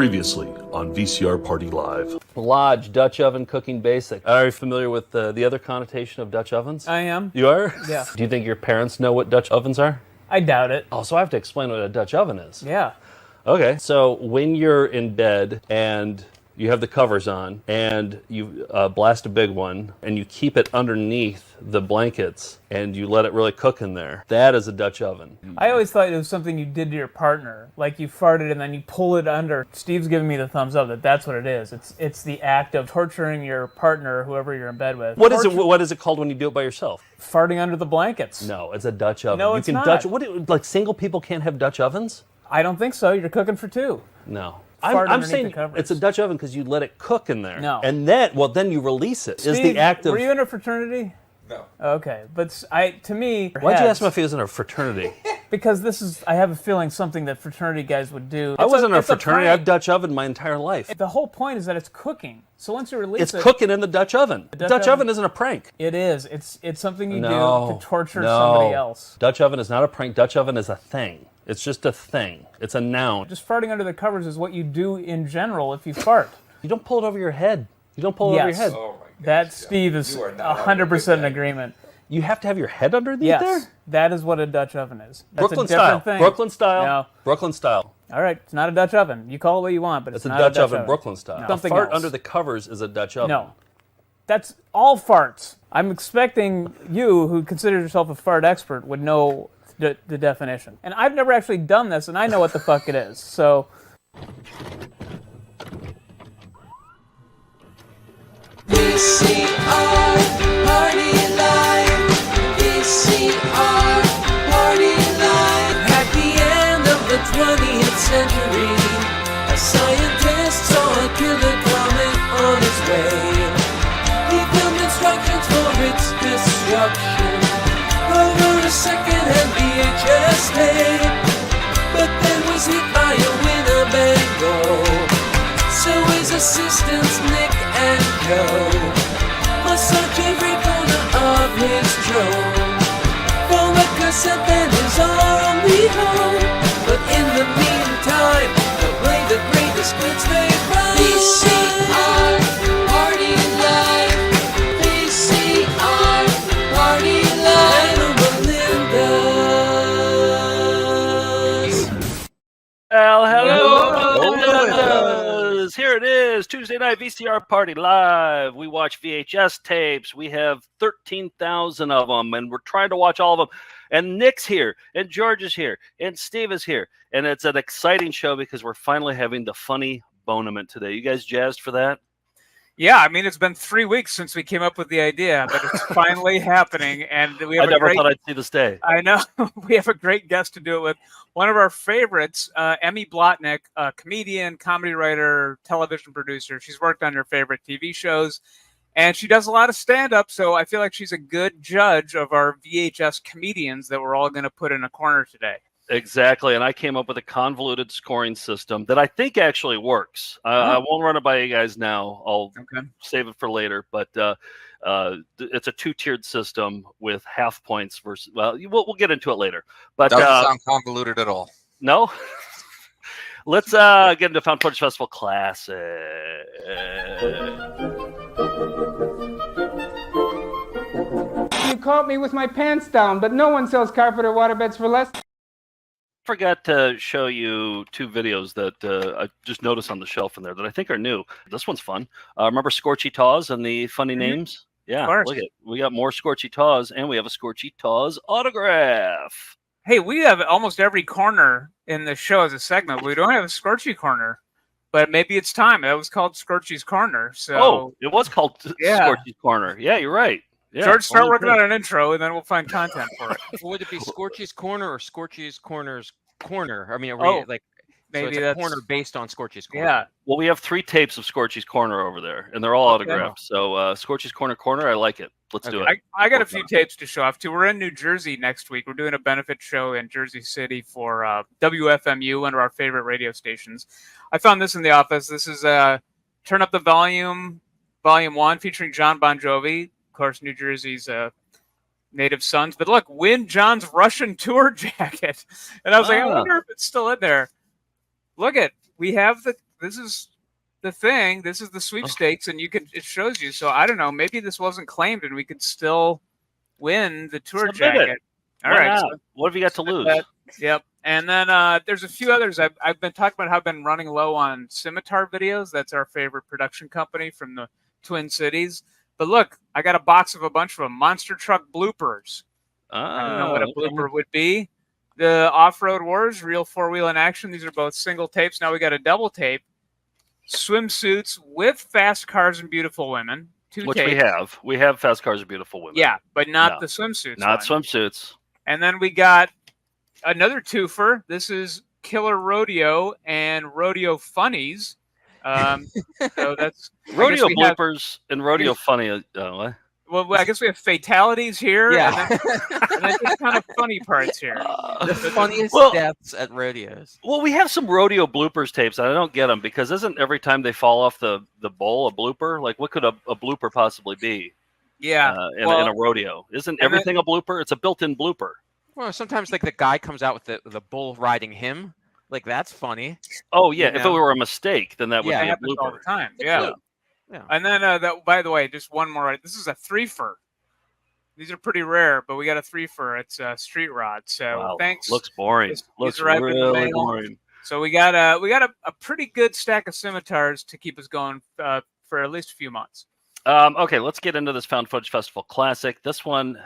Previously on VCR Party Live. Lodge, Dutch oven, cooking basic. Are you familiar with the other connotation of Dutch ovens? I am. You are? Yeah. Do you think your parents know what Dutch ovens are? I doubt it. Oh, so I have to explain what a Dutch oven is. Yeah. Okay, so when you're in bed and you have the covers on and you blast a big one and you keep it underneath the blankets and you let it really cook in there, that is a Dutch oven. I always thought it was something you did to your partner. Like you farted and then you pull it under. Steve's giving me the thumbs up that that's what it is. It's the act of torturing your partner, whoever you're in bed with. What is it called when you do it by yourself? Farting under the blankets. No, it's a Dutch oven. No, you it's can not. Like single people can't have Dutch ovens? I don't think so. You're cooking for two. No. Fart I'm underneath saying the covers. it's a Dutch oven because you let it cook in there. No. And then you release it. Steve, Is the act of... were you in a fraternity? No. Okay, but to me... Why'd you ask him if he was in a fraternity? Because this is, I have a feeling, something that fraternity guys would do. I wasn't in a It's fraternity. prank. I've Dutch oven my entire life. The whole point is that it's cooking. So once you release It's it... cooking in the Dutch oven. Dutch Dutch oven oven isn't a prank. It is. It's something you do No. to torture somebody else. Dutch oven is not a prank. Dutch oven is a thing. It's just a thing. It's a noun. Just farting under the covers is what you do in general if you fart. You don't pull it over your head. You don't pull it over your head. Oh my goodness. That, Steve, is You are not 100% in that. agreement. You have to have your head underneath Yes, there? that is what a Dutch oven is. That's Brooklyn a different style. thing. Brooklyn style. No. Brooklyn style. All right, it's not a Dutch oven. You call it what you want, but It's it's a not Dutch a Dutch oven, Brooklyn style. No. A Something fart else. under the covers is a Dutch oven. No. That's all farts. I'm expecting you, who considers yourself a fart expert, would know the definition. And I've never actually done this, and I know what the fuck it is. So... VCR Party Live. VCR Party Live. At the end of the 20th century, a scientist saw a killer comet on its way. He filmed instructions for its destruction over a second-hand VHS tape, but then was hit by a Winnebago. So his assistants Nick and Joe must search every corner of his drone for a cassette that is our only home. But in the meantime, they'll play the greatest hits they find. VCR Party Live. VCR Party Live. Anna Melinda's. Well, hello. Hello. Here it is, Tuesday night VCR Party Live. We watch VHS tapes. We have 13,000 of them, and we're trying to watch all of them. And Nick's here, and George is here, and Steve is here. And it's an exciting show because we're finally having the funny Bone-ament today. You guys jazzed for that? Yeah, I mean, it's been 3 weeks since we came up with the idea, but it's finally happening, and we have I never thought I'd see this day. I know. We have a great guest to do it with. One of our favorites, Emmy Blotnick, a comedian, comedy writer, television producer. She's worked on your favorite TV shows, and she does a lot of stand-up, so I feel like she's a good judge of our VHS comedians that we're all going to put in a corner today. Exactly, and I came up with a convoluted scoring system that I think actually works. I won't run it by you guys now. I'll save it for later, but it's a two-tiered system with half points versus. Well, we'll get into it later. But Doesn't sound convoluted at all. No. Let's get into Found Footage Festival Classic. You caught me with my pants down, but no one sells carpet or waterbeds for less. Forgot to show you two videos that I just noticed on the shelf in there that I think are new. This one's fun. Remember Scorchy Taws and the funny names? Yeah, look at it. We got more Scorchy Taws, and we have a Scorchy Taws autograph. Hey, we have almost every corner in the show as a segment. We don't have a Scorchy corner, but maybe it's time. That was called Scorchy's Corner. So it was called Scorchy's Corner. Yeah, you're right. Yeah, George, start working on an intro, and then we'll find content for it. Would it be Scorchy's Corner or Scorchy's Corner's Corner? I mean, are we, maybe so it's a corner based on Scorchy's Corner. Yeah. Well, we have 3 tapes of Scorchy's Corner over there, and they're all autographed. So Scorchy's Corner, I like it. Let's do it. I got a few tapes to show off, too. We're in New Jersey next week. We're doing a benefit show in Jersey City for WFMU, one of our favorite radio stations. I found this in the office. This is Turn Up the Volume, Volume 1, featuring John Bon Jovi. Of course, New Jersey's native sons. But look, win John's Russian tour jacket. And I was like, I wonder if it's still in there. Look at, we have the this is the thing. This is the sweepstakes, and it shows you. So I don't know. Maybe this wasn't claimed, and we could still win the tour Submit jacket. it. All Why right. not? So What have you got to lose? Yep. And then there's a few others. I've been talking about how I've been running low on Simitar videos. That's our favorite production company from the Twin Cities. But look, I got a box of a bunch of them. Monster truck bloopers. I don't know what a blooper would be. The Off-Road Wars, real 4-wheel in action. These are both single tapes. Now we got a double tape. Swimsuits with fast cars and beautiful women. Which tapes. we have. We have Fast Cars and Beautiful Women. Yeah, but not No. the swimsuits. Not one. swimsuits. And then we got another twofer. This is Killer Rodeo and Rodeo Funnies. So that's Rodeo bloopers and rodeo funny. What? Well, I guess we have fatalities here. Yeah. And then just kind of funny parts here. The funniest Well- deaths at rodeos. Well, we have some rodeo bloopers tapes, and I don't get them because isn't every time they fall off the bowl a blooper? Like, what could a blooper possibly be? Yeah. In a rodeo, isn't everything a blooper? It's a built-in blooper. Well, sometimes like the guy comes out with the bull riding him. Like that's funny. Oh yeah, You if it know? were a mistake, then that would Yeah, be It a happens all blooper. the time. Yeah. Yeah. And then that. By the way, just one more. This is a threefer. These are pretty rare, but we got a threefer. It's a street rod. So Wow, thanks. looks boring. These Looks arrived in the really mail. boring. So we got a pretty good stack of scimitars to keep us going for at least a few months. Okay, let's get into this Found Footage Festival Classic. This one,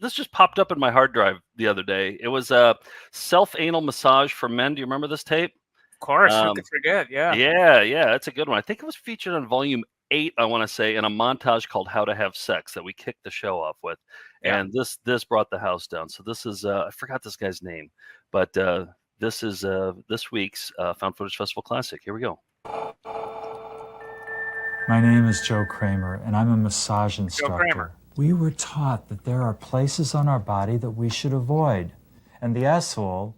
this just popped up in my hard drive the other day. It was a self-anal massage for men. Do you remember this tape? Of course, who could forget? Yeah. Yeah, that's a good one. I think it was featured on volume 8, I want to say, in a montage called "How to Have Sex" that we kicked the show off with, and this brought the house down. So this is I forgot this guy's name, but this is this week's Found Footage Festival Classic. Here we go. My name is Joe Kramer, and I'm a massage Kramer. instructor. We were taught that there are places on our body that we should avoid, and the asshole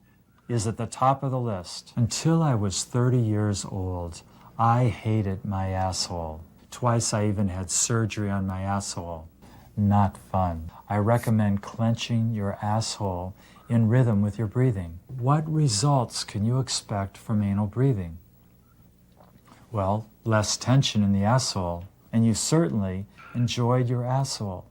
is at the top of the list. Until I was 30 years old, I hated my asshole. Twice I even had surgery on my asshole. Not fun. I recommend clenching your asshole in rhythm with your breathing. What results can you expect from anal breathing? Well, less tension in the asshole, and you certainly enjoyed your asshole.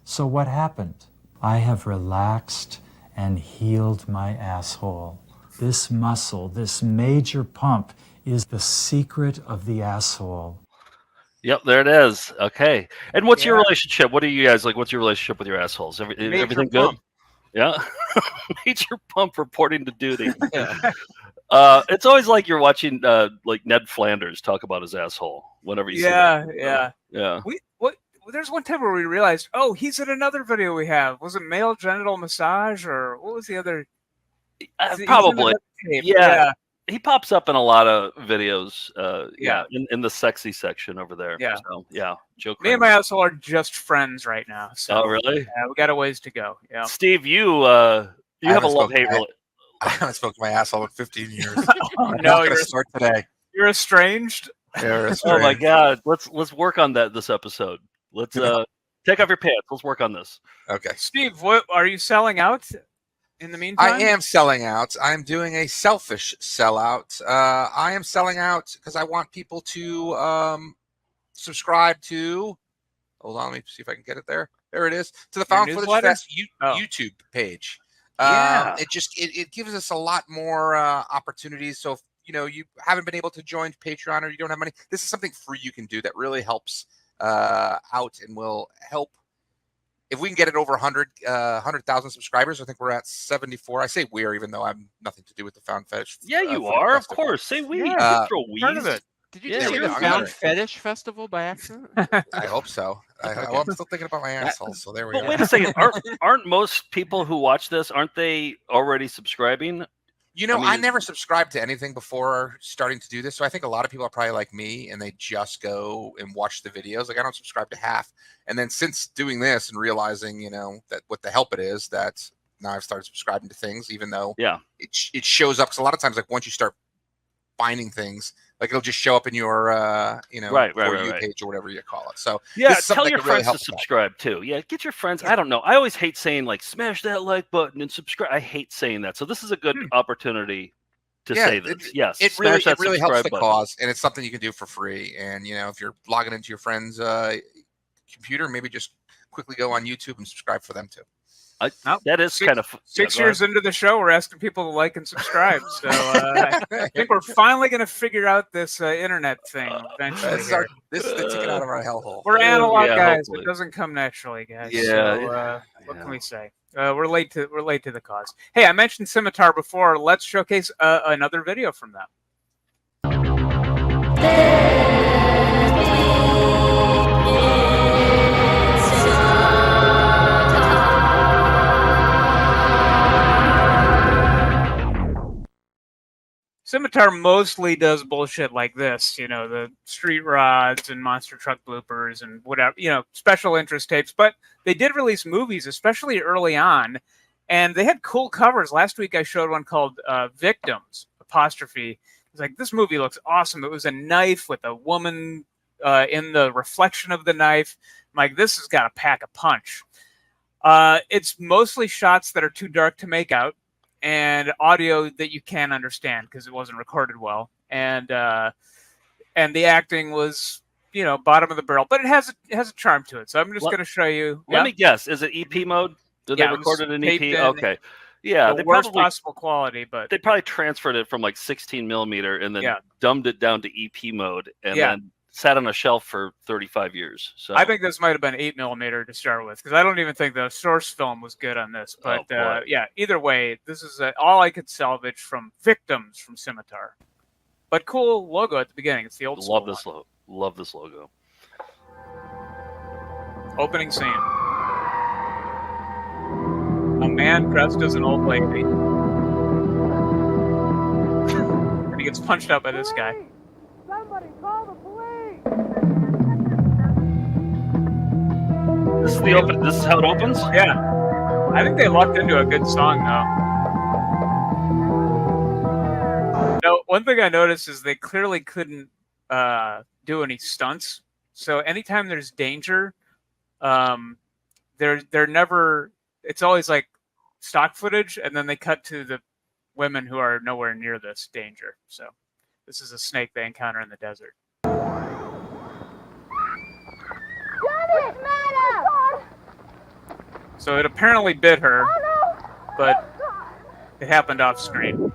So what happened? I have relaxed and healed my asshole. This muscle, this major pump, is the secret of the asshole. Yep, there it is. Okay, and what's your relationship? What are you guys like? What's your relationship with your assholes? Everything good? pump. Yeah, major pump reporting to duty. It's always like you're watching like Ned Flanders talk about his asshole whenever you see that. Yeah. There's one time where we realized, oh, he's in another video we have. Was it male genital massage or what was the other? Probably. Tape. Yeah. He pops up in a lot of videos. Yeah. In the sexy section over there. Yeah. So, yeah. Joe Me and Kramer. my asshole are just friends right now. So Oh, really? yeah, we got a ways to go. Yeah. Steve, you have a haven't love-hate spoken- relationship. I haven't spoken to my asshole in 15 years. Oh, I'm no, not gonna start today. You're estranged. Oh my God! Let's work on that this episode. Let's take off your pants. Let's work on this. Okay. Steve, what are you selling out in the meantime? I am selling out. I'm doing a selfish sellout. I am selling out because I want people to subscribe to. Hold on, let me see if I can get it there. There it is. To the Found Footage newsletter? Fest YouTube page. Yeah. It gives us a lot more opportunities. So if you haven't been able to join Patreon or you don't have money, this is something free you can do that really helps out and will help. If we can get it over 100,000 subscribers, I think we're at 74. I say we're, even though I'm nothing to do with the Found Fetish. Yeah, you Fetish are. Of Festival. course. Say we. Yeah. You can throw Part of we's. it. Did you Yeah, just say we're the not Found gonna- Fetish Festival by accident? I hope so. Well, I'm still thinking about my asshole, so there we But go. wait a second. Aren't most people who watch this, aren't they already subscribing? I never subscribed to anything before starting to do this, so I think a lot of people are probably like me, and they just go and watch the videos. Like I don't subscribe to half, and then since doing this and realizing, that what the help it is, that now I've started subscribing to things, even though it shows up. Because a lot of times, like once you start finding things, like it'll just show up in your For You page or whatever you call it. So Yeah, this is something tell that your could really friends help to us out. subscribe too. Yeah, get your friends. I don't know. I always hate saying like smash that like button and subscribe. I hate saying that. So this is a good opportunity to say this. Yes, it smash that really helps subscribe the button. cause, and it's something you can do for free. And if you're logging into your friend's computer, maybe just quickly go on YouTube and subscribe for them too. That is kind of 6 years into the show. We're asking people to like and subscribe. So I think we're finally going to figure out this internet thing eventually. This is the ticket out of our hellhole. We're analog guys. Hopefully. It doesn't come naturally, guys. Yeah. So, what can we say? We're late to the cause. Hey, I mentioned Simitar before. Let's showcase another video from them. Simitar mostly does bullshit like this, the street rods and monster truck bloopers and whatever, special interest tapes. But they did release movies, especially early on, and they had cool covers. Last week I showed one called Victims, apostrophe. It's like, this movie looks awesome. It was a knife with a woman in the reflection of the knife. I'm like, this has got to pack a punch. It's mostly shots that are too dark to make out, and audio that you can't understand because it wasn't recorded well, and the acting was, bottom of the barrel, but it has a charm to it. So I'm just going to show you. Let me guess. Is it EP mode? Did they record it in EP? Okay. Yeah, the worst possible quality, but they probably transferred it from like 16 millimeter and then dumbed it down to EP mode and then sat on a shelf for 35 years. So I think this might have been 8 millimeter to start with, because I don't even think the source film was good on this. But either way, this is all I could salvage from Victims from Simitar. But cool logo at the beginning. It's the old love this logo. Love this logo. Opening scene. A man dressed as an old lady. And he gets punched out by this guy. Somebody call the police! This is how it opens? Yeah. I think they lucked into a good song, though. No, one thing I noticed is they clearly couldn't do any stunts. So anytime there's danger, they're never. It's always like stock footage, and then they cut to the women who are nowhere near this danger. So this is a snake they encounter in the desert. What's the matter? So it apparently bit her, Oh, no. but it happened off screen.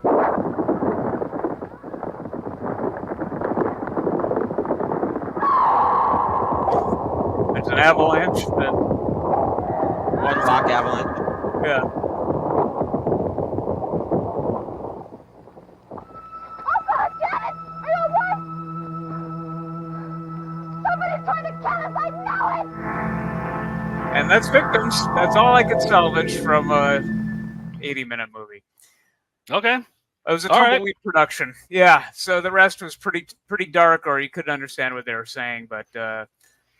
There's an avalanche. One rock avalanche. Yeah. Oh, God, Janet! Are you all right? Somebody's trying to kill us! I know it! And that's Victims. That's all I could salvage from a 80-minute movie. Okay. It was a tumbleweed production. Yeah, so the rest was pretty dark, or you couldn't understand what they were saying, but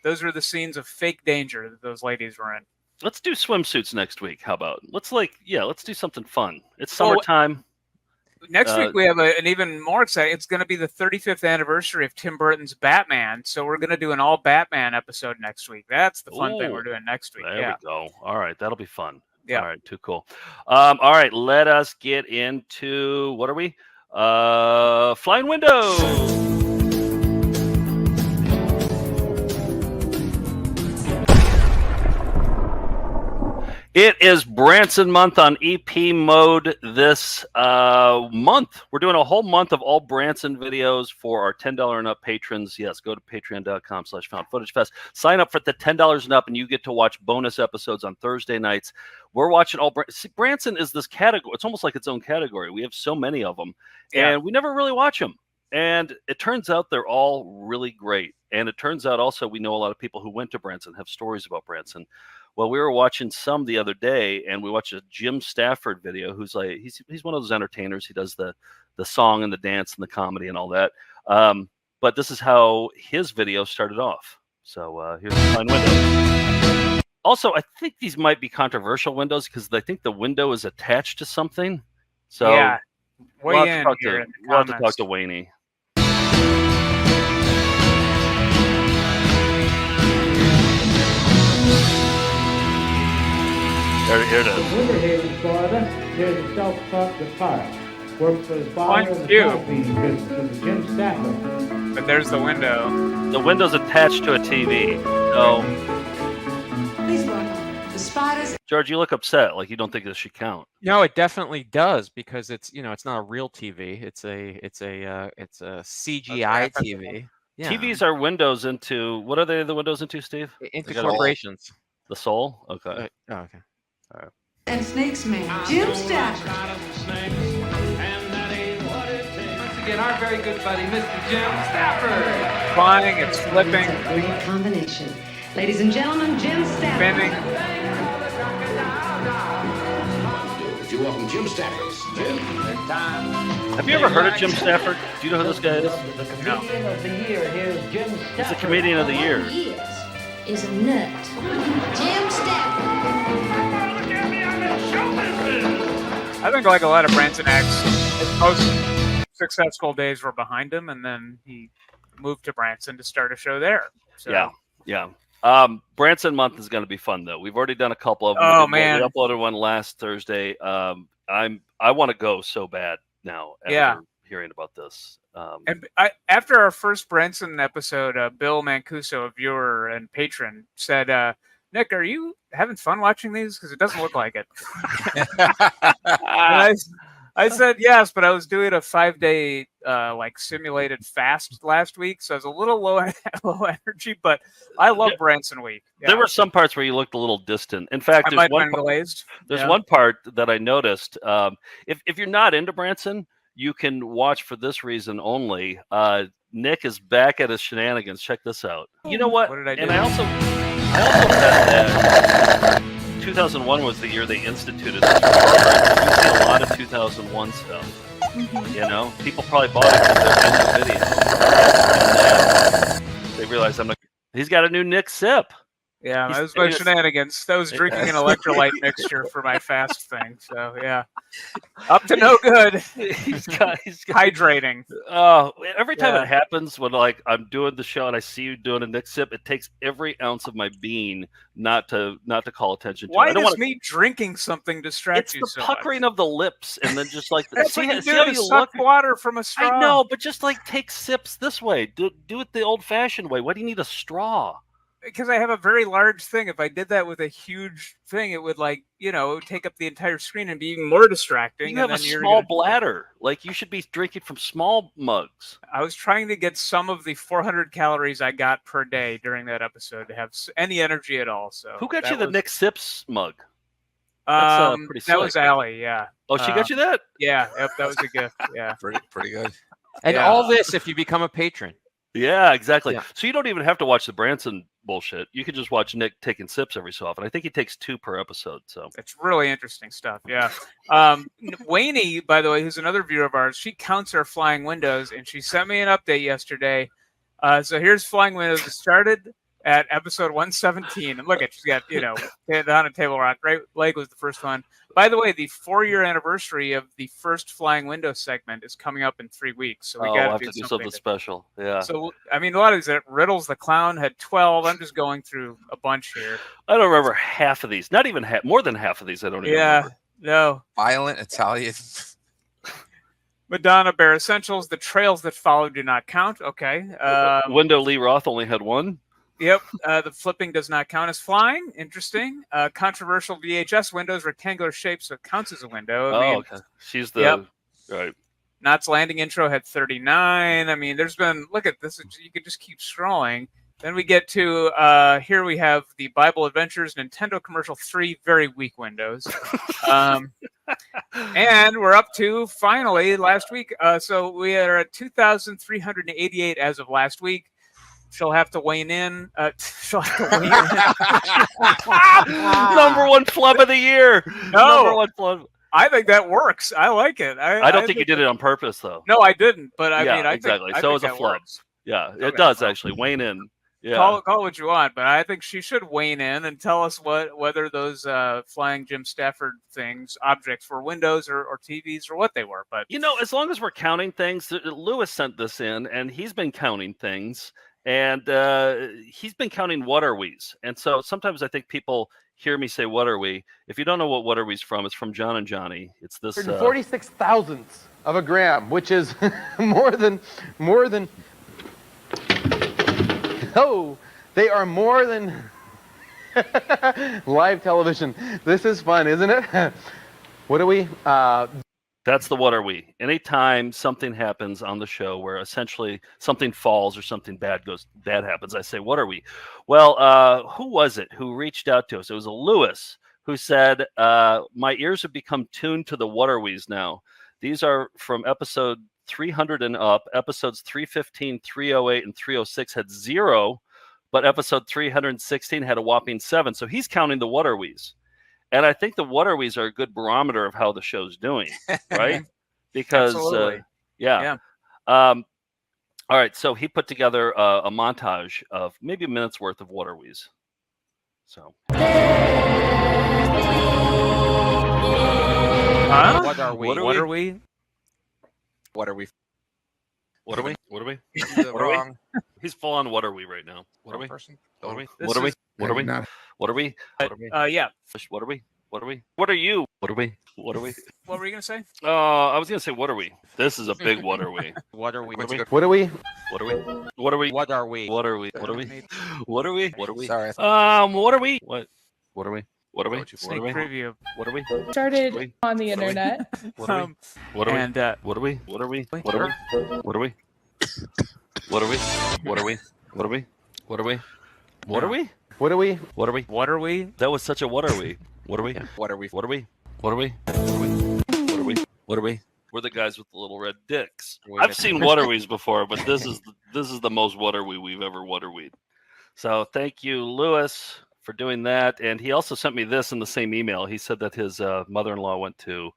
those were the scenes of fake danger that those ladies were in. Let's do swimsuits next week. How about? Let's do something fun. It's summertime. Next week we have an even more exciting. It's going to be the 35th anniversary of Tim Burton's Batman, so we're going to do an all Batman episode next week. That's the fun thing we're doing next week. There we go. All right, that'll be fun. Yeah. All right, too cool. All right, let us get into, what are we? Flying windows. It is Branson month on EP mode this month. We're doing a whole month of all Branson videos for our $10 and up patrons. Yes, go to patreon.com/foundfootagefest. Sign up for the $10 and up, and you get to watch bonus episodes on Thursday nights. We're watching all Branson is this category. It's almost like its own category. We have so many of them, and we never really watch them. And it turns out they're all really great. And it turns out also we know a lot of people who went to Branson, have stories about Branson. Well, we were watching some the other day, and we watched a Jim Stafford video. Who's like he's one of those entertainers. He does the song and the dance and the comedy and all that. But this is how his video started off. So here's the fine window. Also, I think these might be controversial windows because I think the window is attached to something. So yeah, we'll have to talk to Wayne. Here it is. In Winter Haven, Florida, there's a self-taught guitarist. Worked for his father in the Cute. television business. It was Jim Stafford. But there's the window. The window's attached to a TV. So, Please welcome the spiders. George, you look upset. Like you don't think this should count. No, it definitely does because it's it's not a real TV. It's a CGI TV. Yeah. TVs are windows into what are they? The windows into, Steve? Into They got a- corporations. The soul. Okay. Oh, okay. And Snakes Man, Jim Stafford. Once again, our very good buddy, Mr. Jim Stafford. Flying, it's flipping, It's a great combination. Ladies and gentlemen, Jim Stafford. spinning. If you welcome Jim Stafford. Jim. Have you ever heard of Jim Stafford? Do you know who this guy is? The comedian of the year. Here's Jim Stafford. He's the comedian of the year. He is a nut. Jim Stafford. I think like a lot of Branson acts, his most successful days were behind him, and then he moved to Branson to start a show there. So. Yeah. Branson month is going to be fun though. We've already done a couple of them. Oh, We man. uploaded one last Thursday. I want to go so bad now. After hearing about this. And after our first Branson episode, Bill Mancuso, a viewer and patron, said, Nick, are you having fun watching these? Because it doesn't look like it. And I said yes, but I was doing a 5-day simulated fast last week, so I was a little low energy, but I love Branson week. Yeah. There were some parts where you looked a little distant. In fact, I might have been glazed. There's one part that I noticed. If you're not into Branson, you can watch for this reason only. Nick is back at his shenanigans. Check this out. You know what? What did I do? And I also bet that 2001 was the year they instituted this program. We see a lot of 2001 stuff. You know, people probably bought it because they're in the video. And then they realized he's got a new Nick sip. Yeah, that was my shenanigans. I was drinking an electrolyte mixture for my fast thing. So yeah, up to no good. he's got hydrating. Every time it happens when I'm doing the show and I see you doing a Nick sip, it takes every ounce of my being not to call attention to. Why does me drinking something distract you so much? It's the puckering of the lips and then just like That's see, what you see do how to you suck look. water from a straw. I know, but just take sips this way. Do it the old-fashioned way. Why do you need a straw? Because I have a very large thing. If I did that with a huge thing, it would it would take up the entire screen and be even more distracting. You have a small bladder. You should be drinking from small mugs. I was trying to get some of the 400 calories I got per day during that episode to have any energy at all. So who got you the Nick Sips mug? That's pretty that slick. was Allie. Yeah. Oh, she got you that? Yeah. Yep, that was a gift. Yeah. Pretty good. And all this if you become a patron. Yeah, exactly. Yeah. So you don't even have to watch the Branson bullshit. You can just watch Nick taking sips every so often. I think he takes 2 per episode. So it's really interesting stuff. Yeah. Wayne, by the way, who's another viewer of ours, she counts our flying windows, and she sent me an update yesterday. So here's flying windows. It started at episode 117, and look at she's got on a table rock. Right leg was the first one. By the way, the 4-year anniversary of the first flying window segment is coming up in 3 weeks. So we got we'll have to do something special. Yeah. So I mean, a lot of these. Riddles the Clown had 12. I'm just going through a bunch here. I don't remember half of these. Not even half. More than half of these. I don't even remember. No. Violent Italian. Madonna Bear Essentials. The trails that follow do not count. Okay. Window Lee Roth only had 1. Yep. The flipping does not count as flying. Interesting. Controversial VHS windows, rectangular shape, so it counts as a window. Okay. She's the right. Knots Landing intro had 39. I mean, there's been look at this. You could just keep scrolling. Then we get to here we have the Bible Adventures Nintendo commercial 3, very weak windows. And we're up to finally last week. So we are at 2,388 as of last week. She'll have to weigh in. Number 1 flub of the year. No. Number 1 flub. I think that works. I like it. I don't think you did it on purpose, though. No, I didn't. But I mean, exactly. I so think it's a flub. Works. Yeah, it does actually. Weighing in. Yeah. Call what you want, but I think she should weigh in and tell us whether those flying Jim Stafford objects were windows or TVs or what they were. But as long as we're counting things, Lewis sent this in, and he's been counting things. And he's been counting what are we's. And so sometimes I think people hear me say what are we. If you don't know what are we's from, it's from John and Johnny. It's this 146 thousandths of a gram, which is more than. Oh, they are more than live television. This is fun, isn't it? What are we? That's the what are we. Anytime something happens on the show where essentially something falls or something bad happens, I say, what are we? Well, who was it who reached out to us? It was a Lewis who said, my ears have become tuned to the what are we's now. These are from episode 300 and up. Episodes 315, 308, and 306 had 0, but episode 316 had a whopping 7. So he's counting the what are we's. And I think the what are we's are a good barometer of how the show's doing, right? Because, yeah. All right, so he put together a montage of maybe a minute's worth of what are we's. So. What are we? What are we? What are we? What are we? What are we? What are we? He's full on what are we right now. What are we? Person? What are we? This What are we? is- What are we? Not- What are we? What are we? Yeah. What are we? What are we? What are you? What are we? What are we? What were you gonna say? I was gonna say, what are we? This is a big what are we? What are we? What are we? What are we? What are we? What are we? What are we? What are we? What are we? What are we? What are we? Sorry. What are we? What? What are we? What are we? What Sneak are we? preview. What are we? Started on the internet. What are we? What are we? And What are we? What are we? What are we? What are we? What are we? What are we? What are we? What are we? What are we? What are we? What are we? what are we? That was such a what are we? What are we? What are we? What are we? What are we? What are we? What are we? What are we? We're the guys with the little red dicks. I've seen what are we's before, but this is the most what are we we've ever what are we. So thank you, Lewis, for doing that. And he also sent me this in the same email. He said that his mother-in-law went to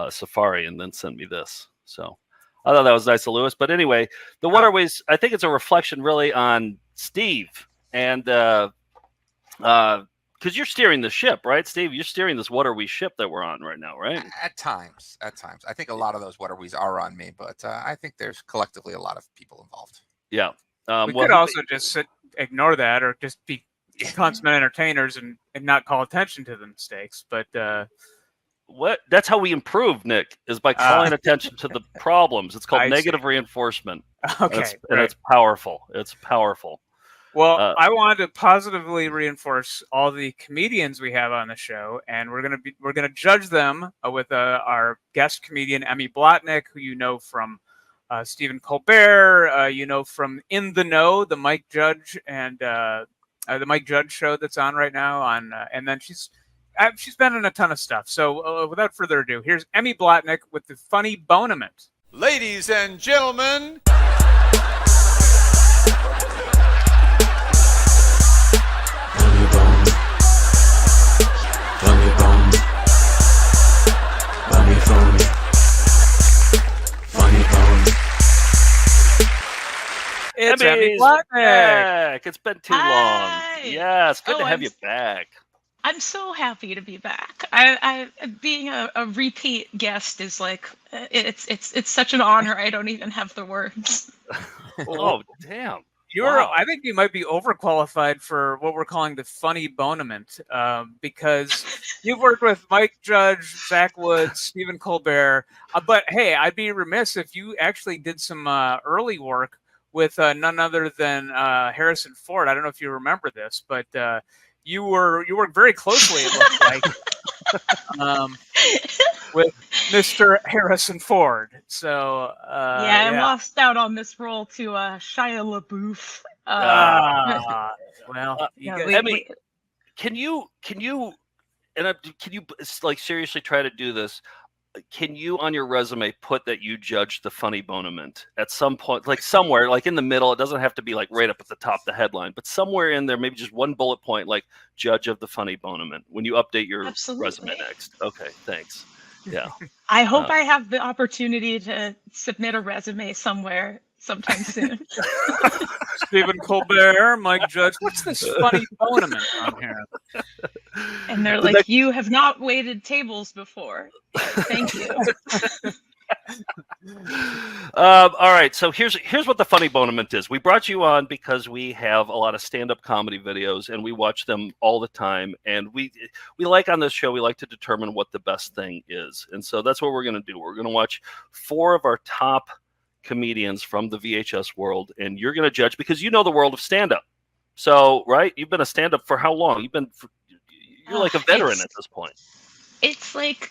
Safari and then sent me this. So I thought that was nice of Lewis. But anyway, the what are we's, I think it's a reflection really on Steve and because you're steering the ship, right, Steve? You're steering this what are we ship that we're on right now, right? At times. I think a lot of those what are we's are on me, but I think there's collectively a lot of people involved. Yeah. We could also just ignore that, or just be consummate entertainers and not call attention to the mistakes. But what? That's how we improve, Nick, is by calling attention to the problems. It's called negative reinforcement. Okay, and it's powerful. It's powerful. Well, I wanted to positively reinforce all the comedians we have on the show, and we're gonna judge them with our guest comedian Emmy Blotnick, who you know from Stephen Colbert, you know from In the Know, the Mike Judge and the Mike Judge show that's on right now. And then she's been in a ton of stuff. So without further ado, here's Emmy Blotnick with the funny Bone-ament. Ladies and gentlemen. It's Emmy Blotnick. It's been too long. Yeah, it's good to have you back. I'm so happy to be back. I being a repeat guest is like it's such an honor. I don't even have the words. Oh damn! I think you might be overqualified for what we're calling the funny Bone-ament, because you've worked with Mike Judge, Zach Woods, Stephen Colbert. But hey, I'd be remiss if you actually did some early work with none other than Harrison Ford. I don't know if you remember this, but you worked very closely, it looks like, with Mr. Harrison Ford. So I lost out on this role to Shia LaBeouf. Emmy, can you like seriously try to do this? Can you on your resume put that you judged the funny Bone-ament at some point, like somewhere, like in the middle? It doesn't have to be like right up at the top of the headline, but somewhere in there, maybe just one bullet point, like judge of the funny Bone-ament when you update your resume next. Okay, thanks. Yeah. I hope I have the opportunity to submit a resume somewhere sometime soon. Stephen Colbert, Mike Judge. What's this funny Bone-ament on here? And they're like, you have not waited tables before. Thank you. All right, so here's what the funny Bone-ament is. We brought you on because we have a lot of stand-up comedy videos, and we watch them all the time. And we like on this show, we like to determine what the best thing is. And so that's what we're going to do. We're going to watch 4 of our top comedians from the VHS world, and you're going to judge because you know the world of stand-up. So, right, you've been a stand-up for how long? You're like a veteran at this point. It's like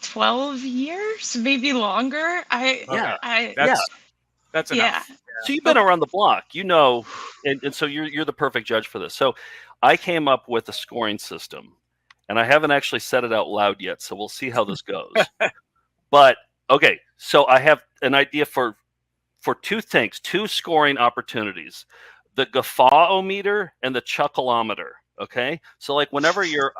12 years, maybe longer. That's enough. So you've been around the block, you know, and so you're the perfect judge for this. So I came up with a scoring system, and I haven't actually said it out loud yet, so we'll see how this goes. But okay, so I have an idea for 2 things, 2 scoring opportunities: the guffaw-o-meter and the chuckleometer. Okay, so like whenever you're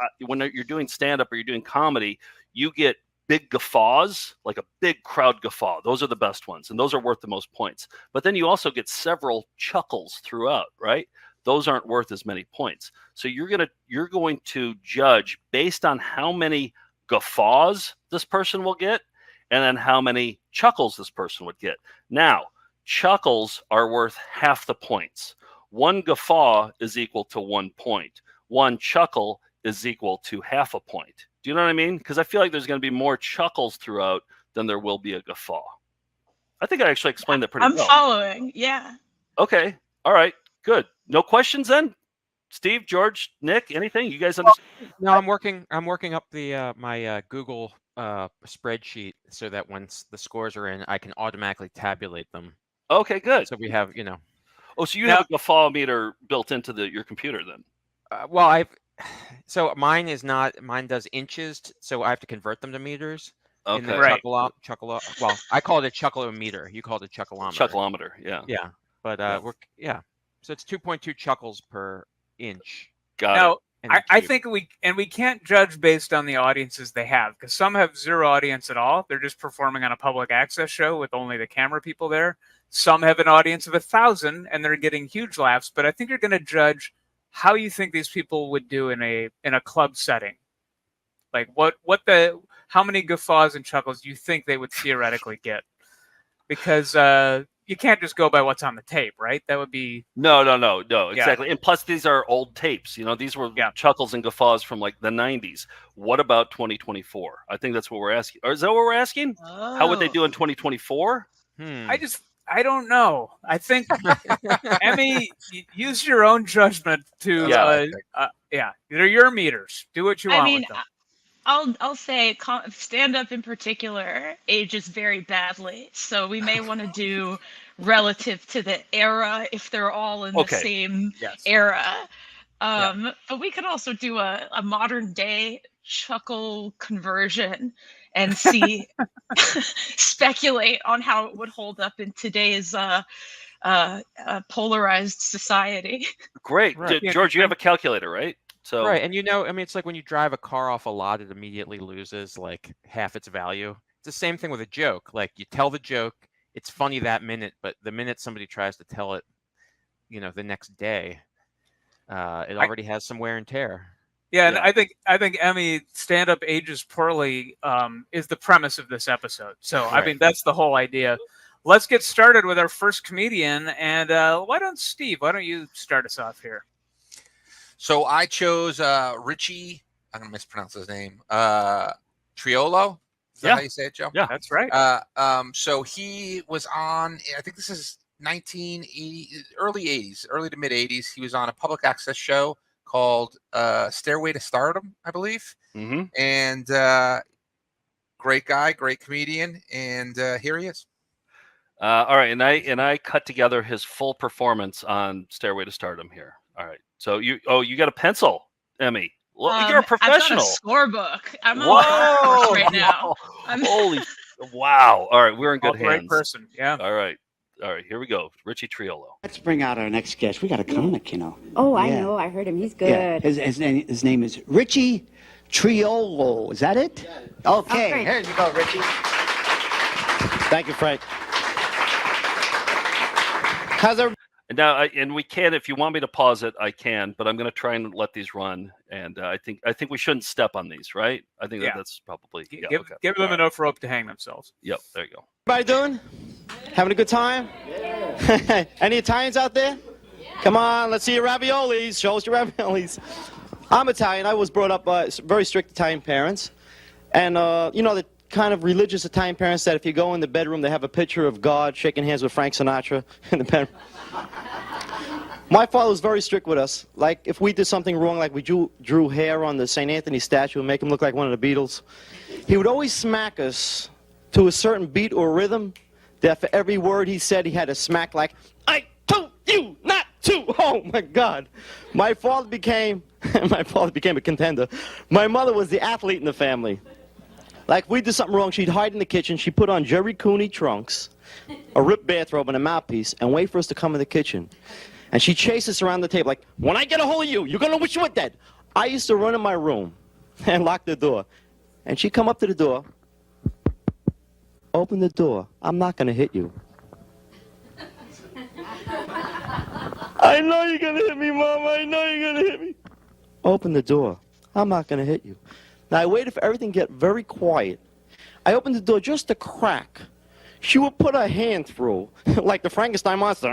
doing stand-up or you're doing comedy, you get big guffaws, like a big crowd guffaw. Those are the best ones, and those are worth the most points. But then you also get several chuckles throughout, right? Those aren't worth as many points. So you're going to judge based on how many guffaws this person will get, and then how many chuckles this person would get. Now, chuckles are worth half the points. 1 guffaw is equal to 1 point. 1 chuckle is equal to half a point. Do you know what I mean? Because I feel like there's going to be more chuckles throughout than there will be a guffaw. I think I actually explained that pretty well. I'm following. Yeah. Okay. All right. Good. No questions then? Steve, George, Nick, anything? You guys understand? No, I'm working up the my Google spreadsheet so that once the scores are in, I can automatically tabulate them. Okay, good. So we have, Oh, so you have a guffaw meter built into your computer then? Well, so mine does inches, so I have to convert them to meters. Okay. In the well, I call it a chuckle-o-meter. You call it a chuckleometer. Chuckleometer, yeah. Yeah, but so it's 2.2 chuckles per inch. Got it. I think we can't judge based on the audiences they have, because some have 0 audience at all. They're just performing on a public access show with only the camera people there. Some have an audience of 1,000 and they're getting huge laughs. But I think you're going to judge how you think these people would do in a club setting. Like how many guffaws and chuckles do you think they would theoretically get? Because you can't just go by what's on the tape, right? That would be no, exactly. And plus, these are old tapes. These were chuckles and guffaws from like the 90s. What about 2024? I think that's what we're asking. Or is that what we're asking? Oh. How would they do in 2024? I don't know. I think Emmy, use your own judgment to they're your meters. Do what you want with them. I'll say stand-up in particular ages very badly, so we may want to do relative to the era if they're all in the same era. But we could also do a modern day chuckle conversion and see speculate on how it would hold up in today's polarized society. Great. Right. George, you have a calculator, right? So right, and it's like when you drive a car off a lot, it immediately loses like half its value. It's the same thing with a joke. Like you tell the joke, it's funny that minute, but the minute somebody tries to tell it, the next day, it already has some wear and tear. Yeah, and I think Emmy, stand-up ages poorly is the premise of this episode. So right. I mean that's the whole idea. Let's get started with our first comedian, and why don't you start us off here? So I chose Richie. I'm gonna mispronounce his name. Triolo. Is that how you say it, Joe? Yeah, that's right. So he was on. I think this is 1980, early to mid 80s. He was on a public access show called Stairway to Stardom, I believe. Mm-hmm. And great guy, great comedian, and here he is. All right, and I cut together his full performance on Stairway to Stardom here. All right. So you got a pencil, Emmy. Well, you're a professional. I've got a scorebook. I'm on right now. Holy, wow! All right, we're in good hands. Great person, yeah. All right, here we go. Richie Triolo. Let's bring out our next guest. We got a comic, Oh, I know. I heard him. He's good. Yeah. His name is Richie Triolo. Is that it? Okay. Here you go, Richie. Thank you, Frank. And now, and we can, if you want me to pause it, I can, but I'm going to try and let these run. And I think we shouldn't step on these, right? I think that's probably give them enough rope to hang themselves. Yep, there you go. Everybody doing? Having a good time? Yeah. Any Italians out there? Yeah. Come on, let's see your raviolis. Show us your raviolis. I'm Italian. I was brought up by very strict Italian parents, and the kind of religious Italian parents that if you go in the bedroom, they have a picture of God shaking hands with Frank Sinatra in the bedroom. My father was very strict with us. Like, if we did something wrong, like we drew hair on the St. Anthony statue and make him look like one of the Beatles, he would always smack us to a certain beat or rhythm that for every word he said, he had to smack like, I told you not to. Oh, my God. My father became a contender. My mother was the athlete in the family. Like, if we did something wrong, she'd hide in the kitchen. She'd put on Jerry Cooney trunks, a ripped bathrobe, and a mouthpiece, and wait for us to come in the kitchen. And she'd chase us around the table like, when I get a hold of you, you're going to wish you were dead. I used to run in my room and lock the door. And she'd come up to the door, open the door. I'm not going to hit you. I know you're going to hit me, Mom. I know you're going to hit me. Open the door. I'm not going to hit you. Now, I waited for everything to get very quiet. I opened the door just a crack. She would put her hand through, like the Frankenstein monster,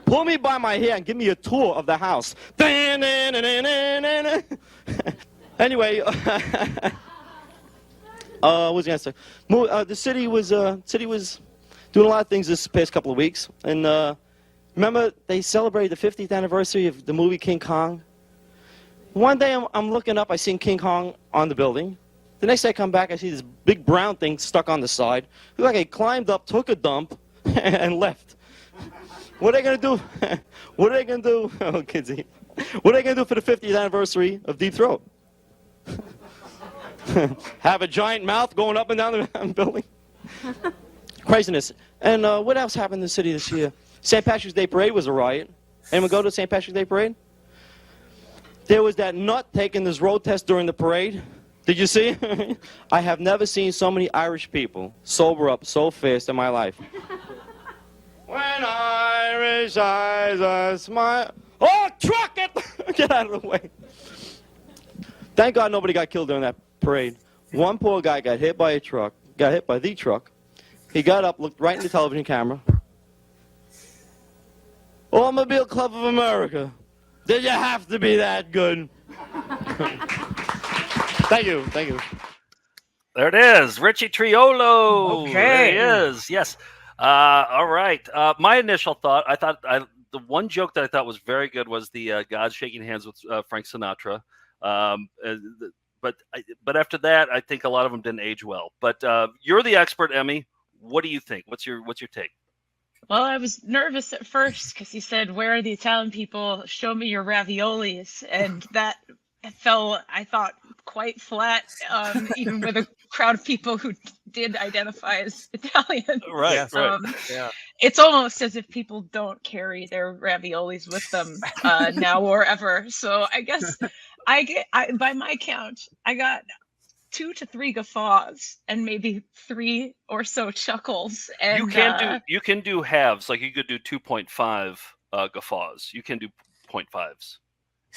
pull me by my hair and give me a tour of the house. Anyway, what was I going to say? The city was doing a lot of things this past couple of weeks. And remember, they celebrated the 50th anniversary of the movie King Kong? One day I'm looking up, I seen King Kong on the building. The next day I come back, I see this big brown thing stuck on the side. Looked like it climbed up, took a dump, and left. What are they going to do? What are they going to do? Oh, kids. What are they going to do for the 50th anniversary of Deep Throat? Have a giant mouth going up and down the building? Craziness. And what else happened in the city this year? St. Patrick's Day Parade was a riot. Anyone go to St. Patrick's Day Parade? There was that nut taking this road test during the parade. Did you see? I have never seen so many Irish people sober up so fast in my life. When Irish eyes are smile. Oh, truck it! Get out of the way. Thank God nobody got killed during that parade. One poor guy got hit by the truck. He got up, looked right in the television camera. Automobile Club of America. Did you have to be that good? Thank you. There it is, Richie Triolo. Okay, there he is. Yes. All right. My initial thought, the one joke that I thought was very good was the God shaking hands with Frank Sinatra. But after that, I think a lot of them didn't age well. But you're the expert, Emmy. What do you think? What's your take? Well, I was nervous at first because he said, "Where are the Italian people? Show me your raviolis," and that fell, I thought, quite flat, even with a crowd of people who did identify as Italian. Right. Yeah. It's almost as if people don't carry their raviolis with them now or ever. So I guess by my count, I got 2 to 3 guffaws and maybe 3 or so chuckles. And you can do halves, like you could do 2.5 guffaws. You can do 0.5s.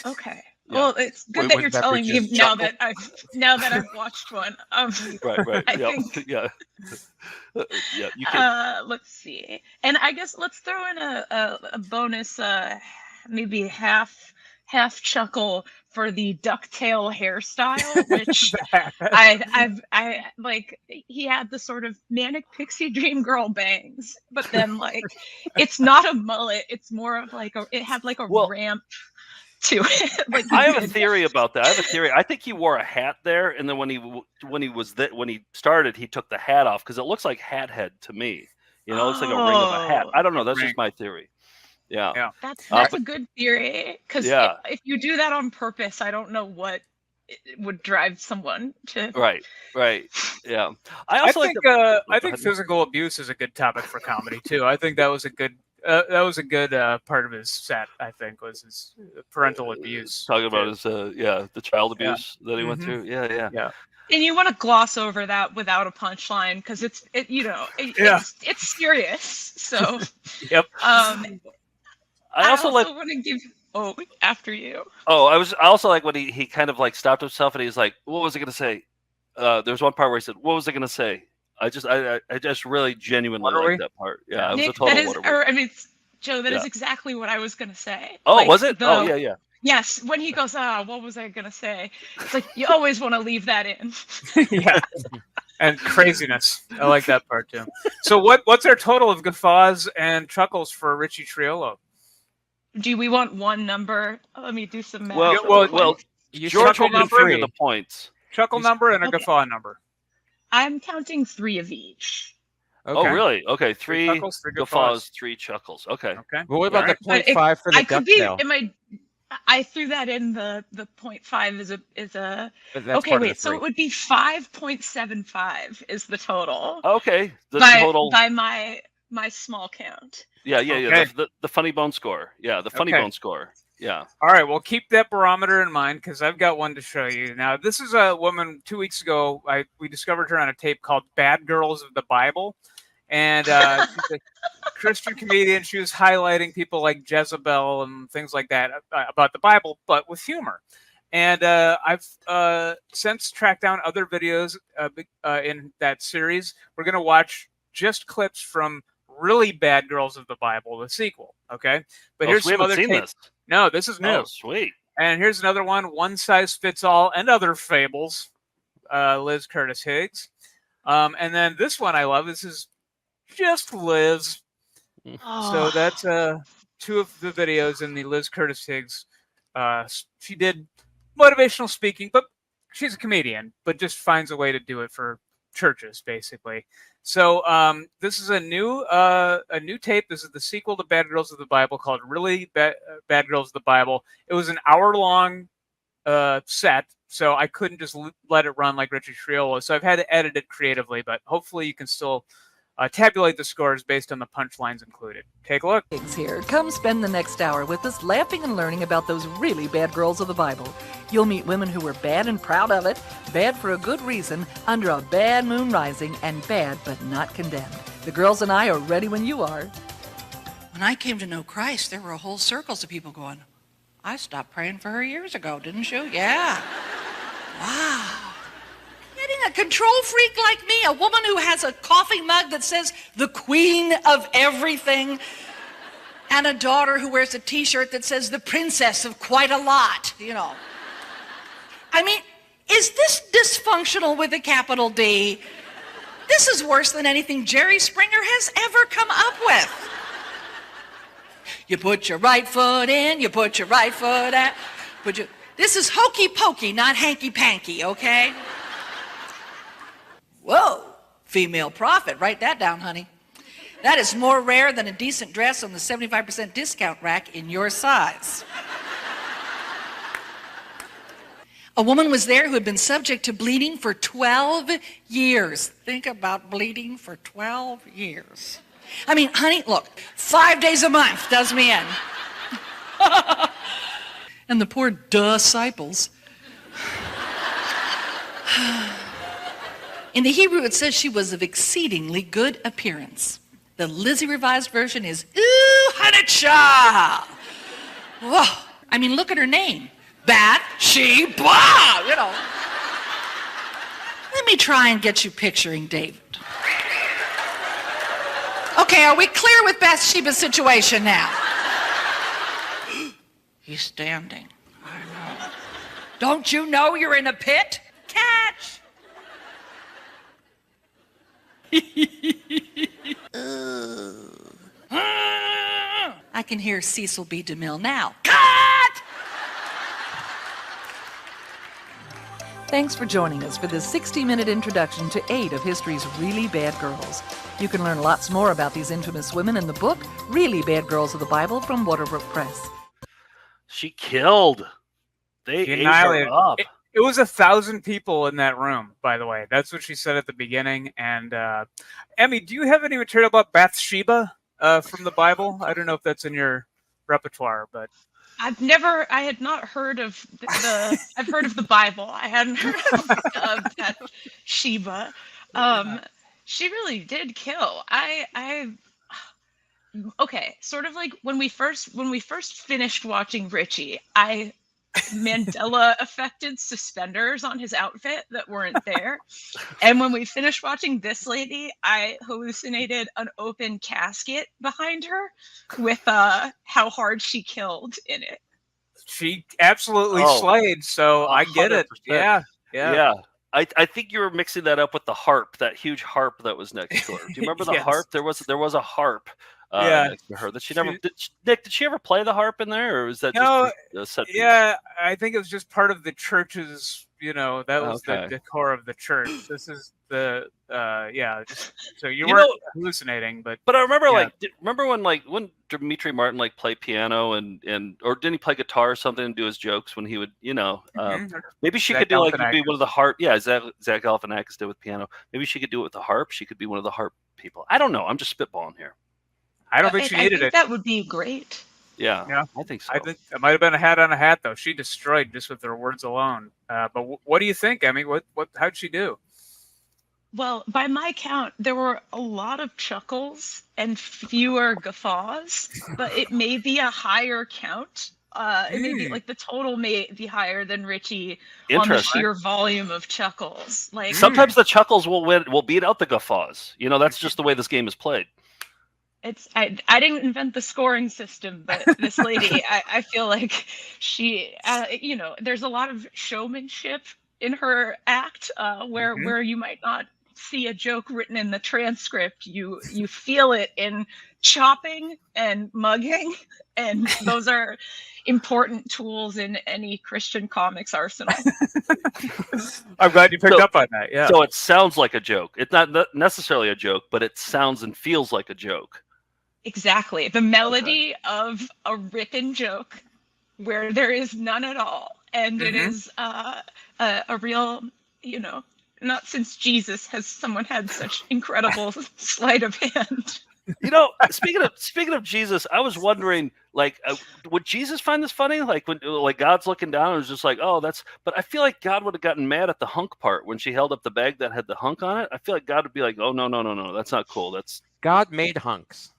Okay. Yeah. Well, it's good that you're telling me now that I've watched one. Right. I Yeah. think, Yeah. Yeah. You can. Let's see, and I guess let's throw in a bonus, maybe half chuckle for the ducktail hairstyle, which I like. He had the sort of manic pixie dream girl bangs, but then like it's not a mullet; it's more of like it had like a ramp to it. Like I have a theory about that. I think he wore a hat there, and then when he started, he took the hat off because it looks like hat head to me. You know, it's like a ring of a hat. I don't know. That's just my theory. Yeah. That's a good theory, because if you do that on purpose, I don't know what would drive someone to. Right. Yeah. I think physical abuse is a good topic for comedy too. I think that was a good That was a good part of his set, I think, was his parental abuse. Talking about his the child abuse that he went through. Yeah. And you want to gloss over that without a punchline because it's serious. So yep. I also like want to give. Oh, after you. Oh, I also like when he kind of like stopped himself and he's like, "What was I gonna say?" There's one part where he said, "What was I gonna say?" I just really genuinely like that part. Yeah, it was Nick, a total Joe, that is exactly what I was gonna say. Oh, like, was it? Oh, yeah. Yes, when he goes, what was I gonna say? It's like you always want to leave that in. Yeah, and craziness. I like that part too. So what's our total of guffaws and chuckles for Richie Triolo? Do we want one number? Let me do some math. Well, George will confirm the points. Chuckle number and a guffaw number. I'm counting 3 of each. Okay. Oh, really? Okay, 3 chuckles, 3 guffaws, 3 chuckles. Okay. Well, what about the 0.5 for the ducktail? I threw that in the 0.5 is a okay. Wait, so it would be 5.75 is the total. Okay, total by my small count. Yeah. Okay. The funny bone score. Yeah, the funny bone score. Yeah. All right. Well, keep that barometer in mind because I've got one to show you. Now, this is a woman 2 weeks ago. We discovered her on a tape called "Bad Girls of the Bible," and she's a Christian comedian. She was highlighting people like Jezebel and things like that about the Bible, but with humor. And I've since tracked down other videos in that series. We're going to watch just clips from Really Bad Girls of the Bible, the sequel. Okay, but here's some other tapes. No, this is new. Oh, sweet. And here's another one: One Size Fits All and Other Fables. Liz Curtis Higgs. And then this one I love. This is just Liz. So that's 2 of the videos in the Liz Curtis Higgs. She did motivational speaking, but she's a comedian, but just finds a way to do it for churches, basically. So this is a new tape. This is the sequel to Bad Girls of the Bible called Really Bad Girls of the Bible. It was an hour-long set, so I couldn't just let it run like Richie Triolo. So I've had to edit it creatively, but hopefully you can still tabulate the scores based on the punchlines included. Take a look. Here, come spend the next hour with us laughing and learning about those really bad girls of the Bible. You'll meet women who were bad and proud of it, bad for a good reason, under a bad moon rising, and bad but not condemned. The girls and I are ready when you are. When I came to know Christ, there were whole circles of people going, I stopped praying for her years ago, didn't you? Yeah. Wow. Getting a control freak like me, a woman who has a coffee mug that says the queen of everything, and a daughter who wears a t-shirt that says the princess of quite a lot, you know. I mean, is this dysfunctional with a capital D? This is worse than anything Jerry Springer has ever come up with. You put your right foot in, you put your right foot out. This is hokey pokey, not hanky panky, okay? Whoa, female prophet. Write that down, honey. That is more rare than a decent dress on the 75% discount rack in your size. A woman was there who had been subject to bleeding for 12 years. Think about bleeding for 12 years. I mean, honey, look, 5 days a month does me in. And the poor disciples. In the Hebrew, it says she was of exceedingly good appearance. The Lizzie Revised Version is, ooh, Hanacha. Whoa. I mean, look at her name. Bathsheba, you know. Let me try and get you picturing David. Okay, are we clear with Bathsheba's situation now? He's standing. I know. Don't you know you're in a pit? Catch! I can hear Cecil B. DeMille now. Cut! Thanks for joining us for this 60-minute introduction to 8 of history's really bad girls. You can learn lots more about these infamous women in the book, Really Bad Girls of the Bible from Waterbrook Press. She killed. They ate her up. It was 1,000 people in that room, by the way. That's what she said at the beginning. And Emmy, do you have any material about Bathsheba from the Bible? I don't know if that's in your repertoire, but I had not heard of I've heard of the Bible. I hadn't heard of that Sheba. She really did kill. Okay, sort of like when we first finished watching Richie, I Mandela affected suspenders on his outfit that weren't there. And when we finished watching this lady, I hallucinated an open casket behind her with how hard she killed in it. she absolutely slayed, so I get it. 100%. Yeah. Yeah. I think you were mixing that up with the harp, that huge harp that was next to her. Do you remember the Yes. harp? There was a harp next to her that she never. Nick, did she ever play the harp in there, or was that No, just a set piece? Yeah, I think it was just part of the church's. That was the Okay. decor of the church. This is the so you You weren't know- hallucinating, but But I remember, yeah. remember when Dimitri Martin play piano and or didn't he play guitar or something and do his jokes when he would, maybe she Zach could do be Galifianakis. one of the harp. Yeah, Zach Galifianakis did with piano. Maybe she could do it with the harp. She could be one of the harp people. I don't know. I'm just spitballing here. I don't think she needed think it. that would be great. Yeah, I think so. I think it might have been a hat on a hat, though. She destroyed just with her words alone. But what do you think, Emmy? How'd she do? Well, by my count, there were a lot of chuckles and fewer guffaws, but it may be a higher count. It may be the total may be higher than Richie on the Interesting. sheer volume of chuckles. Like Sometimes the chuckles will beat out the guffaws. That's just the way this game is played. I didn't invent the scoring system, but this lady, I feel like she, there's a lot of showmanship in her act, where you might not see a joke written in the transcript. You feel it in chopping and mugging, and those are important tools in any Christian comics arsenal. I'm glad you picked up on that. Yeah. So it sounds like a joke. It's not necessarily a joke, but it sounds and feels like a joke. Exactly. The melody of a ripping joke where there is none at all. And it is a real, not since Jesus has someone had such incredible sleight of hand. Speaking of Jesus, I was wondering, would Jesus find this funny? When God's looking down and was just like, oh, that's. But I feel like God would have gotten mad at the hunk part when she held up the bag that had the hunk on it. I feel like God would be like, oh, no, that's not cool. That's God made hunks.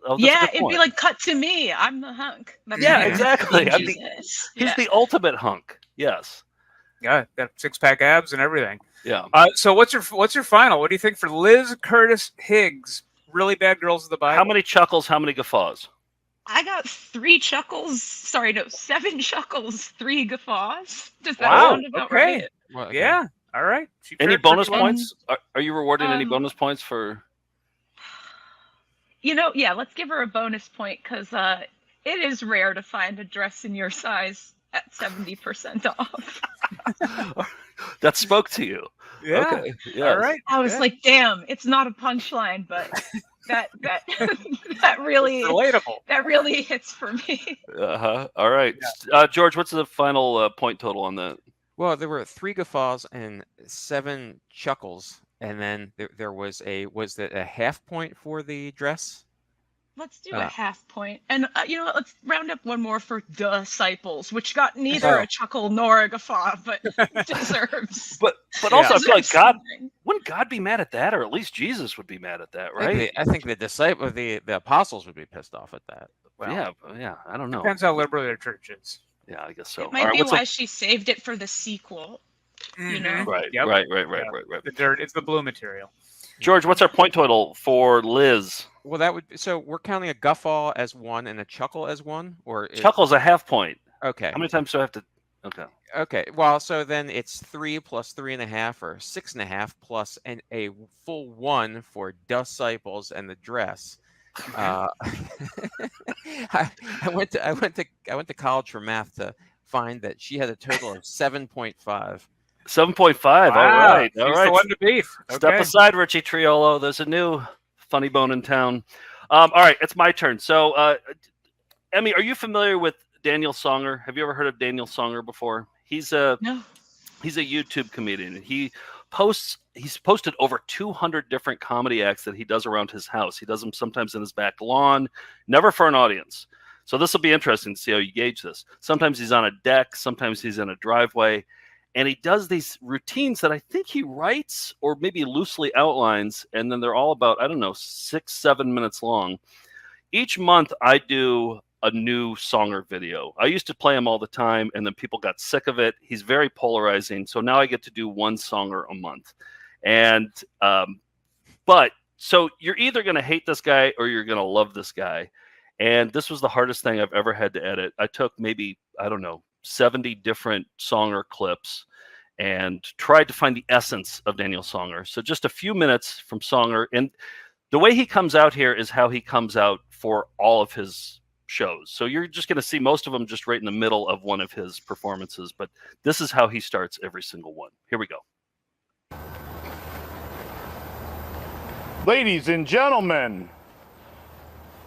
Oh, that's a Yeah, good it'd point. be like, cut to me. I'm the hunk. That's Yeah, me. exactly. Jesus. He's the ultimate hunk. Yes. Yeah, got 6-pack abs and everything. Yeah. So what's your final? What do you think for Liz Curtis Higgs? Really Bad Girls of the Bible. How many chuckles? How many guffaws? I got 7 chuckles, 3 guffaws. Does that Wow. sound about Okay. right? Yeah. All right. She Any fared bonus pretty well. points? Are you rewarding any bonus points for? Yeah, let's give her a bonus point because it is rare to find a dress in your size at 70% off. That spoke to you. Yeah. Okay. Yes. All right. I was like, damn, it's not a punchline, but that really Relatable. That really hits for me. All right. George, what's the final point total on that? Well, there were 3 guffaws and 7 chuckles, and then there was that a half point for the dress? Let's do a half point. And you know what? Let's round up one more for Disciples, which got neither a chuckle nor a guffaw, but deserves. But also, I feel like God something. wouldn't God be mad at that, or at least Jesus would be mad at that, right? I think the apostles would be pissed off at that. Well, yeah. I don't know. Depends how liberal their church is. Yeah, I guess so. It might be why she saved it for the sequel. You know. Right. Yep. Right. The dirt. It's the blue material. George, what's our point total for Liz? Well, that would so we're counting a guffaw as 1 and a chuckle as 1, or Chuckle's a half point. Okay. How many times do I have to? Okay. Okay. Well, so then it's 3 plus 3.5, or 6.5 plus a full 1 for Disciples and the dress. I went to college for math to find that she had a total of 7.5. 7.5. Wow. All right. She's the one to beat. Step aside, Richie Triolo. There's a new funny bone in town. All right, it's my turn. So, Emmy, are you familiar with Daniel Songer? Have you ever heard of Daniel Songer before? He's a YouTube comedian. He he's posted over 200 different comedy acts that he does around his house. He does them sometimes in his back lawn, never for an audience. So this will be interesting to see how you gauge this. Sometimes he's on a deck, sometimes he's in a driveway, and he does these routines that I think he writes or maybe loosely outlines, and then they're all about, 6-7 minutes long. Each month I do a new songer video. I used to play him all the time, and then people got sick of it. He's very polarizing, so now I get to do one songer a month. And but so you're either going to hate this guy or you're going to love this guy. And this was the hardest thing I've ever had to edit. I took maybe 70 different Songer clips and tried to find the essence of Daniel Songer. So just a few minutes from Songer. And the way he comes out here is how he comes out for all of his shows. So you're just going to see most of them just right in the middle of one of his performances. But this is how he starts every single one. Here we go. Ladies and gentlemen,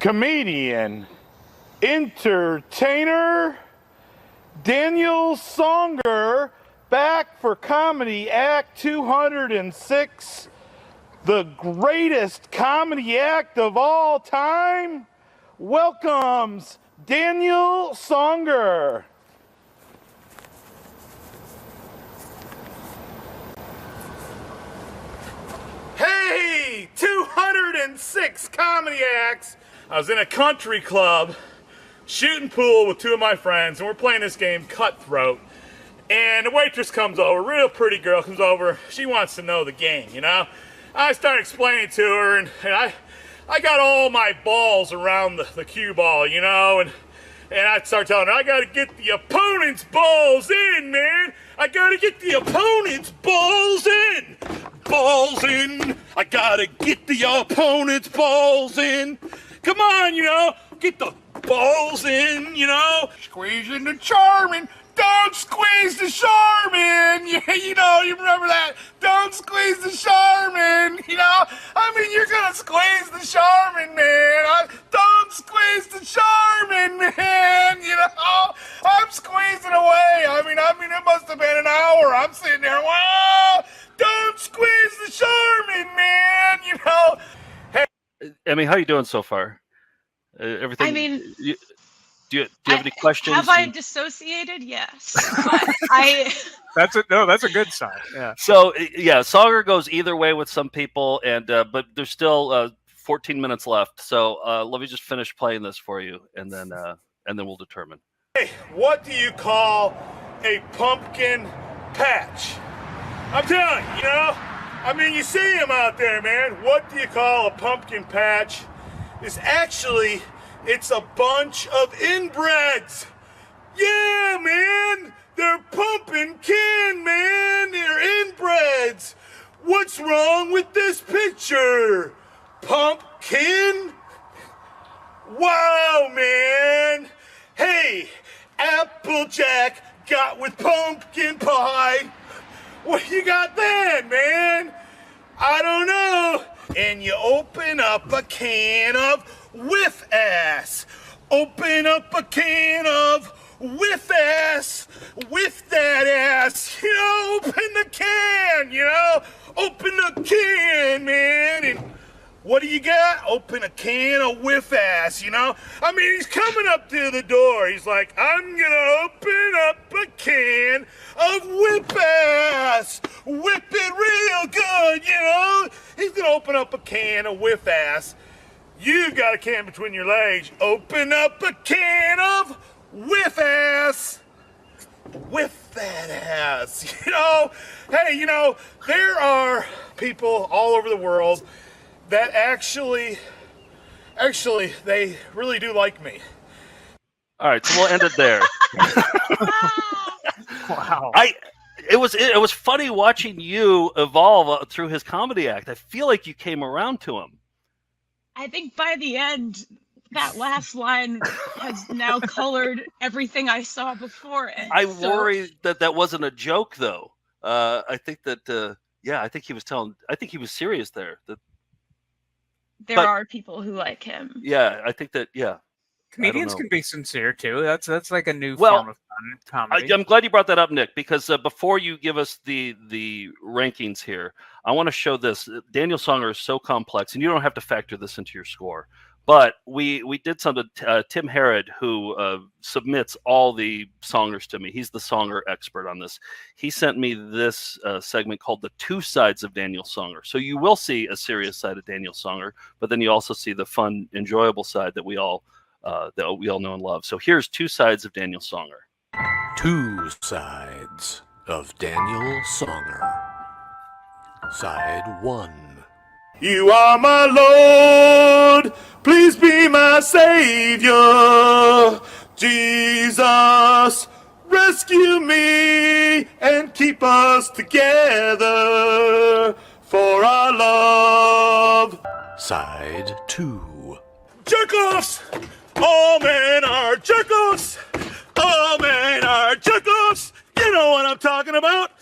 comedian, entertainer, Daniel Songer, back for Comedy Act 206, the greatest comedy act of all time, welcomes Daniel Songer. Hey, 206 comedy acts. I was in a country club shooting pool with two of my friends, and we're playing this game, Cutthroat. And the waitress comes over, real pretty girl comes over. She wants to know the game, you know? I start explaining to her, and I got all my balls around the cue ball, you know? And I start telling her, I got to get the opponent's balls in, man. I got to get the opponent's balls in. Balls in. I got to get the opponent's balls in. Come on, you know, get the balls in, you know. Squeezing the charming. Don't squeeze the Charmin! Yeah, you know, you remember that? Don't squeeze the Charmin! You know? I mean, you're gonna squeeze the Charmin, man! Don't squeeze the Charmin, man! You know? I'm squeezing away! I mean, it must have been an hour. I'm sitting there, wow! Don't squeeze the Charmin, man! You know? Hey. Emmy, how you doing so far? Everything? I mean... Do you have any questions? Have I dissociated? Yes. That's a good sign. Yeah. So yeah, Songer goes either way with some people, and but there's still 14 minutes left. So let me just finish playing this for you, and then we'll determine. Hey, what do you call a pumpkin patch? I'm telling you, you know. I mean, you see them out there, man. What do you call a pumpkin patch? It's a bunch of inbreds. Yeah, man. They're pumping kin, man. They're inbreds. What's wrong with this picture? Pumpkin? Wow, man. Hey, Applejack got with pumpkin pie. What you got then, man? I don't know. And you open up a can of with ass. Open up a can of with ass. With that ass. You know, open the can, you know. Open the can, man. And what do you got? Open a can of with ass, you know. I mean, he's coming up to the door. He's like, I'm gonna open up a can of whip ass. Whip it real good, you know. He's gonna open up a can of whip ass. You got a can between your legs. Open up a can of with ass. With that ass. You know, hey, you know, there are people all over the world that actually, they really do like me. All right, so we'll end it there. Wow. It was funny watching you evolve through his comedy act. I feel like you came around to him. I think by the end, that last line has now colored everything I saw before it. I worry that wasn't a joke, though. I think that, I think he was serious there. There are people who like him. Yeah, I think that, yeah. Comedians can be sincere too. That's like a new Well, form of comedy. I'm glad you brought that up, Nick, because before you give us the rankings here, I want to show this. Daniel Songer is so complex, and you don't have to factor this into your score. But we did something. Tim Harrod, who submits all the songers to me, he's the songer expert on this. He sent me this segment called "The Two Sides of Daniel Songer." So you will see a serious side of Daniel Songer, but then you also see the fun, enjoyable side that we all know and love. So here's Two Sides of Daniel Songer. Two Sides of Daniel Songer. Side 1. You are my Lord, please be my Savior. Jesus, rescue me and keep us together for our love. Side 2. Jerk-offs! All men are jerk-offs! All men are jerk-offs! You know what I'm talking about!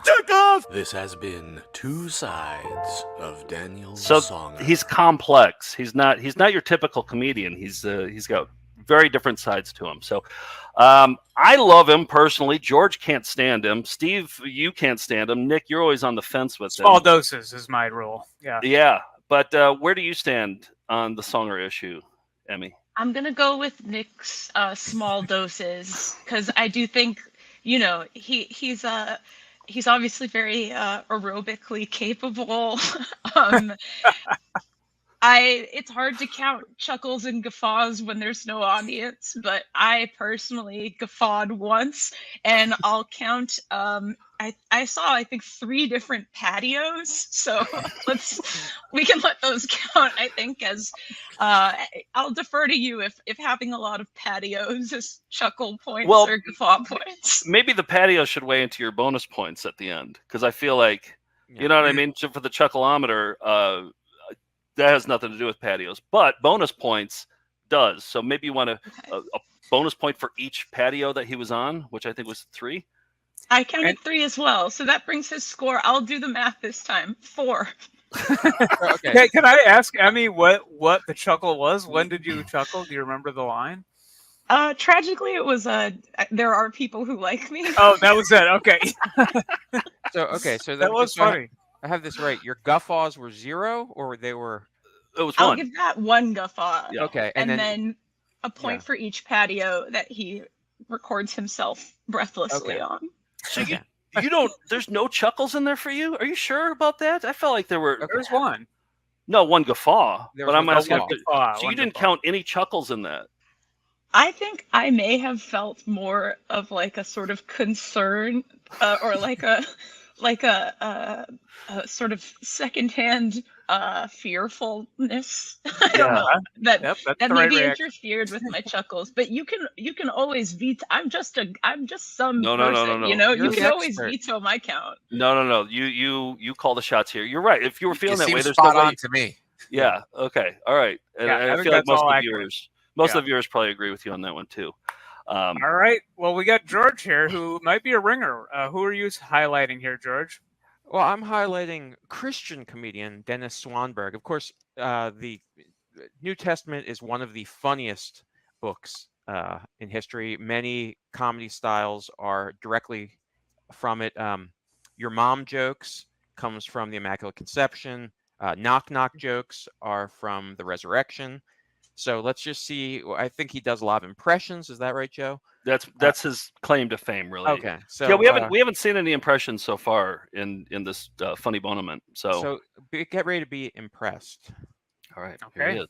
Jerk-off! This has been Two Sides of Daniel So Songer. he's complex. He's not your typical comedian. He's got very different sides to him. So I love him personally. George can't stand him. Steve, you can't stand him. Nick, you're always on the fence with him. Small doses is my rule. Yeah. Yeah. But where do you stand on the Songer issue, Emmy? I'm gonna go with Nick's small doses because I do think he's obviously very aerobically capable. It's hard to count chuckles and guffaws when there's no audience, but I personally guffawed once, and I'll count. I saw I think 3 different patios, so we can let those count. I think as I'll defer to you if having a lot of patios is chuckle points or guffaw points. Maybe the patio should weigh into your bonus points at the end, because I feel like you know what I mean. So for the chuckleometer, that has nothing to do with patios, but bonus points does. So maybe you want a bonus point for each patio that he was on, which I think was 3. I counted 3 as well, so that brings his score. I'll do the math this time. 4. Okay. Can I ask Emmy what the chuckle was? When did you chuckle? Do you remember the line? Tragically, it was there are people who like me. Oh, that was it. Okay. So that was funny. I have this right. Your guffaws were 0, or they were? It was 1.1. I'll give that 1 guffaw. Yeah. Okay, and then a point for each patio that he records himself breathlessly on. So you don't. There's no chuckles in there for you. Are you sure about that? I felt like there were. There's 1. No, 1 guffaw. But I'm asking. So you didn't count any chuckles in that. I think I may have felt more of like a sort of concern, or like a sort of secondhand fearfulness. I don't know that maybe interfered with my chuckles. But you can always veto. I'm just some person. No. You know, you can always veto my count. No. You call the shots here. You're right. If you were feeling that way, there's spot no way. on to me. Yeah. Okay. All right. And I feel like most of the viewers probably agree with you on that one too. All right. Well, we got George here, who might be a ringer. Who are you highlighting here, George? Well, I'm highlighting Christian comedian Dennis Swanberg. Of course, the New Testament is one of the funniest books in history. Many comedy styles are directly from it. Your mom jokes comes from the Immaculate Conception. Knock knock jokes are from the Resurrection. So let's just see. I think he does a lot of impressions. Is that right, Joe? That's his claim to fame, really. Okay. So yeah, we haven't seen any impressions so far in this funny Bone-ament. So get ready to be impressed. All right. Here he is.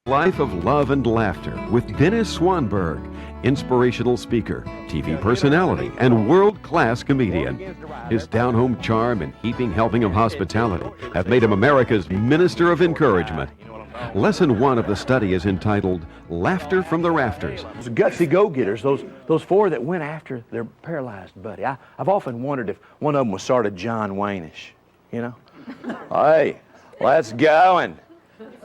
Life of Love and Laughter with Dennis Swanberg, inspirational speaker, TV personality, and world-class comedian. His down-home charm and heaping helping of hospitality have made him America's Minister of Encouragement. Lesson 1 of the study is entitled Laughter from the Rafters. Those gutsy go-getters, those 4 that went after their paralyzed buddy. I've often wondered if one of them was sort of John Wayne-ish, you know? Hey, let's go and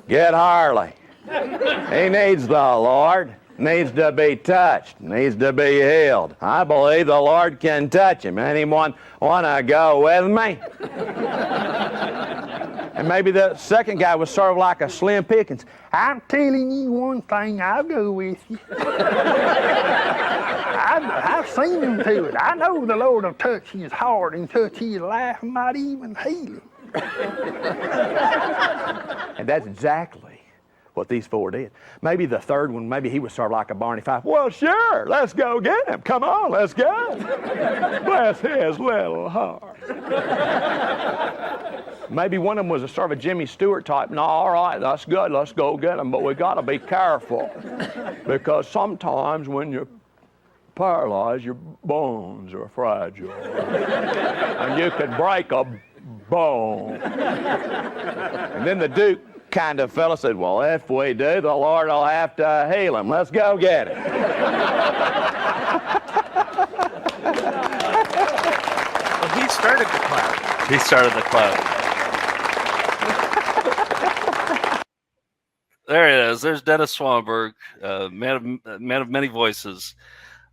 get Harley. He needs the Lord, needs to be touched, needs to be healed. I believe the Lord can touch him. Anyone want to go with me? And maybe the second guy was sort of like a Slim Pickens. I'm telling you one thing, I'll go with you. I've seen him do it. I know the Lord will touch his heart and touch his life and might even heal him. And that's exactly what these four did. Maybe the third one, maybe he was sort of like a Barney Fife. Well, sure, let's go get him. Come on, let's go. Bless his little heart. Maybe one of them was a sort of a Jimmy Stewart type. No, all right, that's good. Let's go get him. But we got to be careful because sometimes when you're paralyzed, your bones are fragile, and you could break a bone. And then the Duke kind of fella said, well, if we do, the Lord will have to heal him. Let's go get him. Well, he started the cloud. He started the cloud. There it is. There's Dennis Swanberg, man of many voices.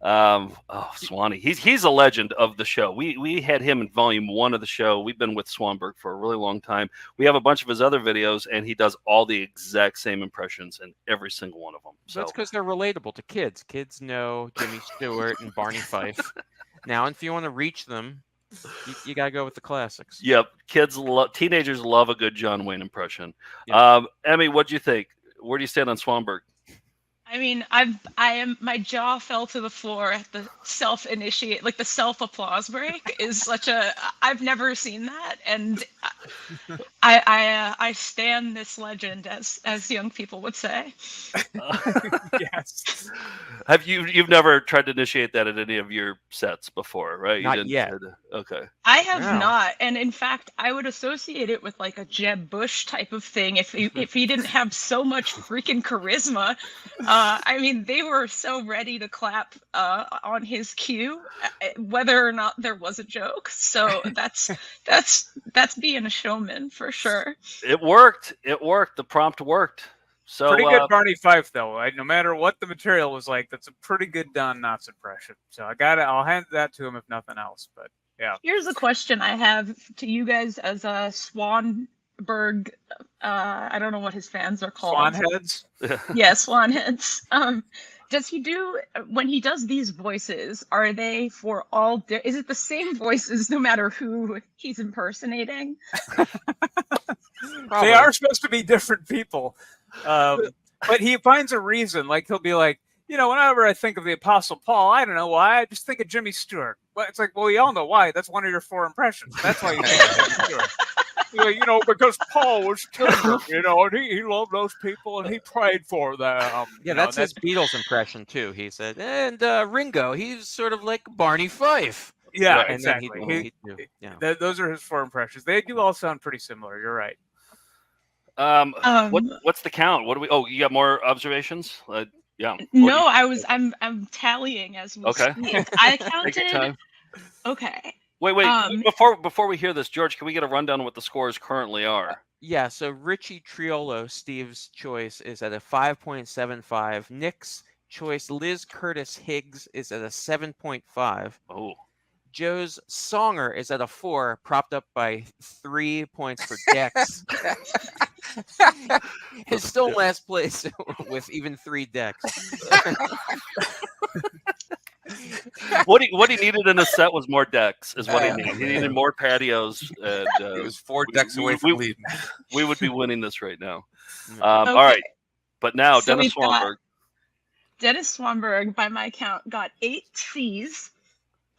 Swanee, he's a legend of the show. We had him in volume 1 of the show. We've been with Swanberg for a really long time. We have a bunch of his other videos, and he does all the exact same impressions in every single one of them. So that's because they're relatable to kids. Kids know Jimmy Stewart and Barney Fife. Now, if you want to reach them, you got to go with the classics. Yep, teenagers love a good John Wayne impression. Yeah. Emmy, what do you think? Where do you stand on Swanberg? I mean, my jaw fell to the floor at the the self-applause break is I've never seen that, and I stand this legend, as young people would say. Yes. You've never tried to initiate that at any of your sets before, right? Not yet. Okay. I have not, and in fact, I would associate it with like a Jeb Bush type of thing if he didn't have so much freaking charisma. I mean, they were so ready to clap on his cue, whether or not there was a joke. So that's being a showman for sure. It worked. The prompt worked. So pretty good Barney Fife, though. No matter what the material was like, that's a pretty good Don Knotts impression. So I'll hand that to him if nothing else. But yeah. Here's a question I have to you guys as a Swanberg. I don't know what his fans are called. Swanheads? Yeah, Swanheads. Does he do, when he does these voices, are they for all, is it the same voices no matter who he's impersonating? They are supposed to be different people. But he finds a reason. Like, he'll be like, whenever I think of the Apostle Paul, I don't know why, I just think of Jimmy Stewart. Well, it's like, well, we all know why. That's one of your 4 impressions. That's why you think of Jimmy Stewart. Because Paul was tender, and he loved those people and he prayed for them. Yeah, that's his Beatles impression too. He said, and Ringo, he's sort of like Barney Fife. Yeah, and exactly. Those are his 4 impressions. They do all sound pretty similar. You're right. What's the count? What do we? Oh, you got more observations? Yeah. No, I'm tallying as we speak. I counted. Take your time. Okay. Wait. Before we hear this, George, can we get a rundown of what the scores currently are? Yeah. So Richie Triolo, Steve's choice, is at a 5.75. Nick's choice, Liz Curtis Higgs, is at a 7.5. Oh. Joe's Songer is at a 4, propped up by 3 points for Dex. He's still in last place with even 3 decks. What he needed in a set was more decks, is what he needed. He needed more patios. And, it was 4 decks away from leading. We would be winning this right now. All right. But now, so Dennis Swanberg. Dennis Swanberg, by my count, got 8 C's,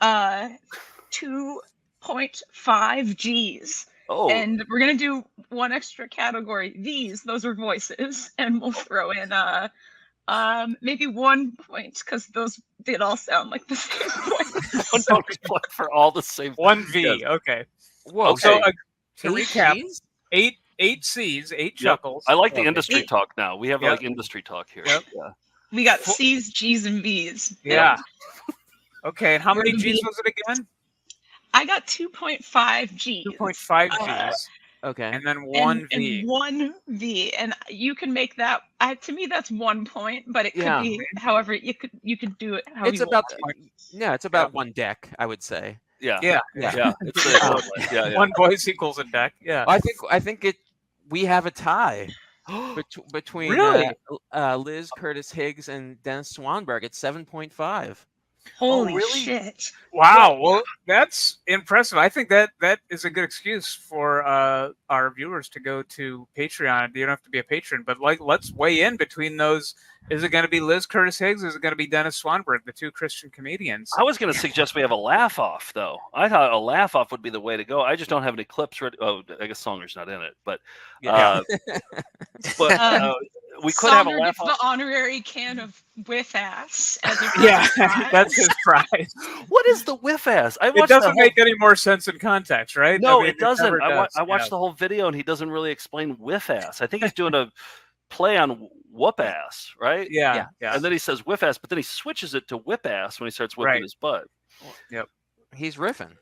2.5 G's. Oh. And we're going to do one extra category. Those are voices. And we'll throw in maybe 1 point, because those did all sound like the same point. 1 point for all the same. 1 V. Yes. Okay. Whoa. Okay. So to recap, 8 C's, 8 chuckles. I like the industry talk now. We have like industry talk here. Yep. Yeah. We got C's, G's, and B's. Yeah. Okay. And how many G's was it again? I got 2.5 G's. 2.5 G's. Okay. And then 1 V. And 1 V. And you can make that, to me, that's 1 point, but it could be however, you could do it how it's about it's about 1 deck, I would say. Yeah. Yeah. It's 1 voice equals a deck. Yeah. I think We have a tie between Really? Liz Curtis Higgs and Dennis Swanberg at 7.5. Holy really? shit. Wow, well, that's impressive. I think that is a good excuse for our viewers to go to Patreon. You don't have to be a patron, but let's weigh in between those. Is it going to be Liz Curtis Higgs? Is it going to be Dennis Swanberg, the two Christian comedians? I was going to suggest we have a laugh off, though. I thought a laugh off would be the way to go. I just don't have any clips ready. Oh, I guess Songer's not in it, but we could have a Songer laugh gets off. the honorary can of whiff ass as a Yeah, prize. that's his prize. What is the whiff ass? It doesn't make any more sense in context, right? No, I mean, it doesn't. never does. I watched the whole video, and he doesn't really explain whiff ass. I think he's doing a play on whoop ass, right? Yeah. And then he says whiff ass, but then he switches it to whip ass when he starts whipping his butt. Yep. He's riffing.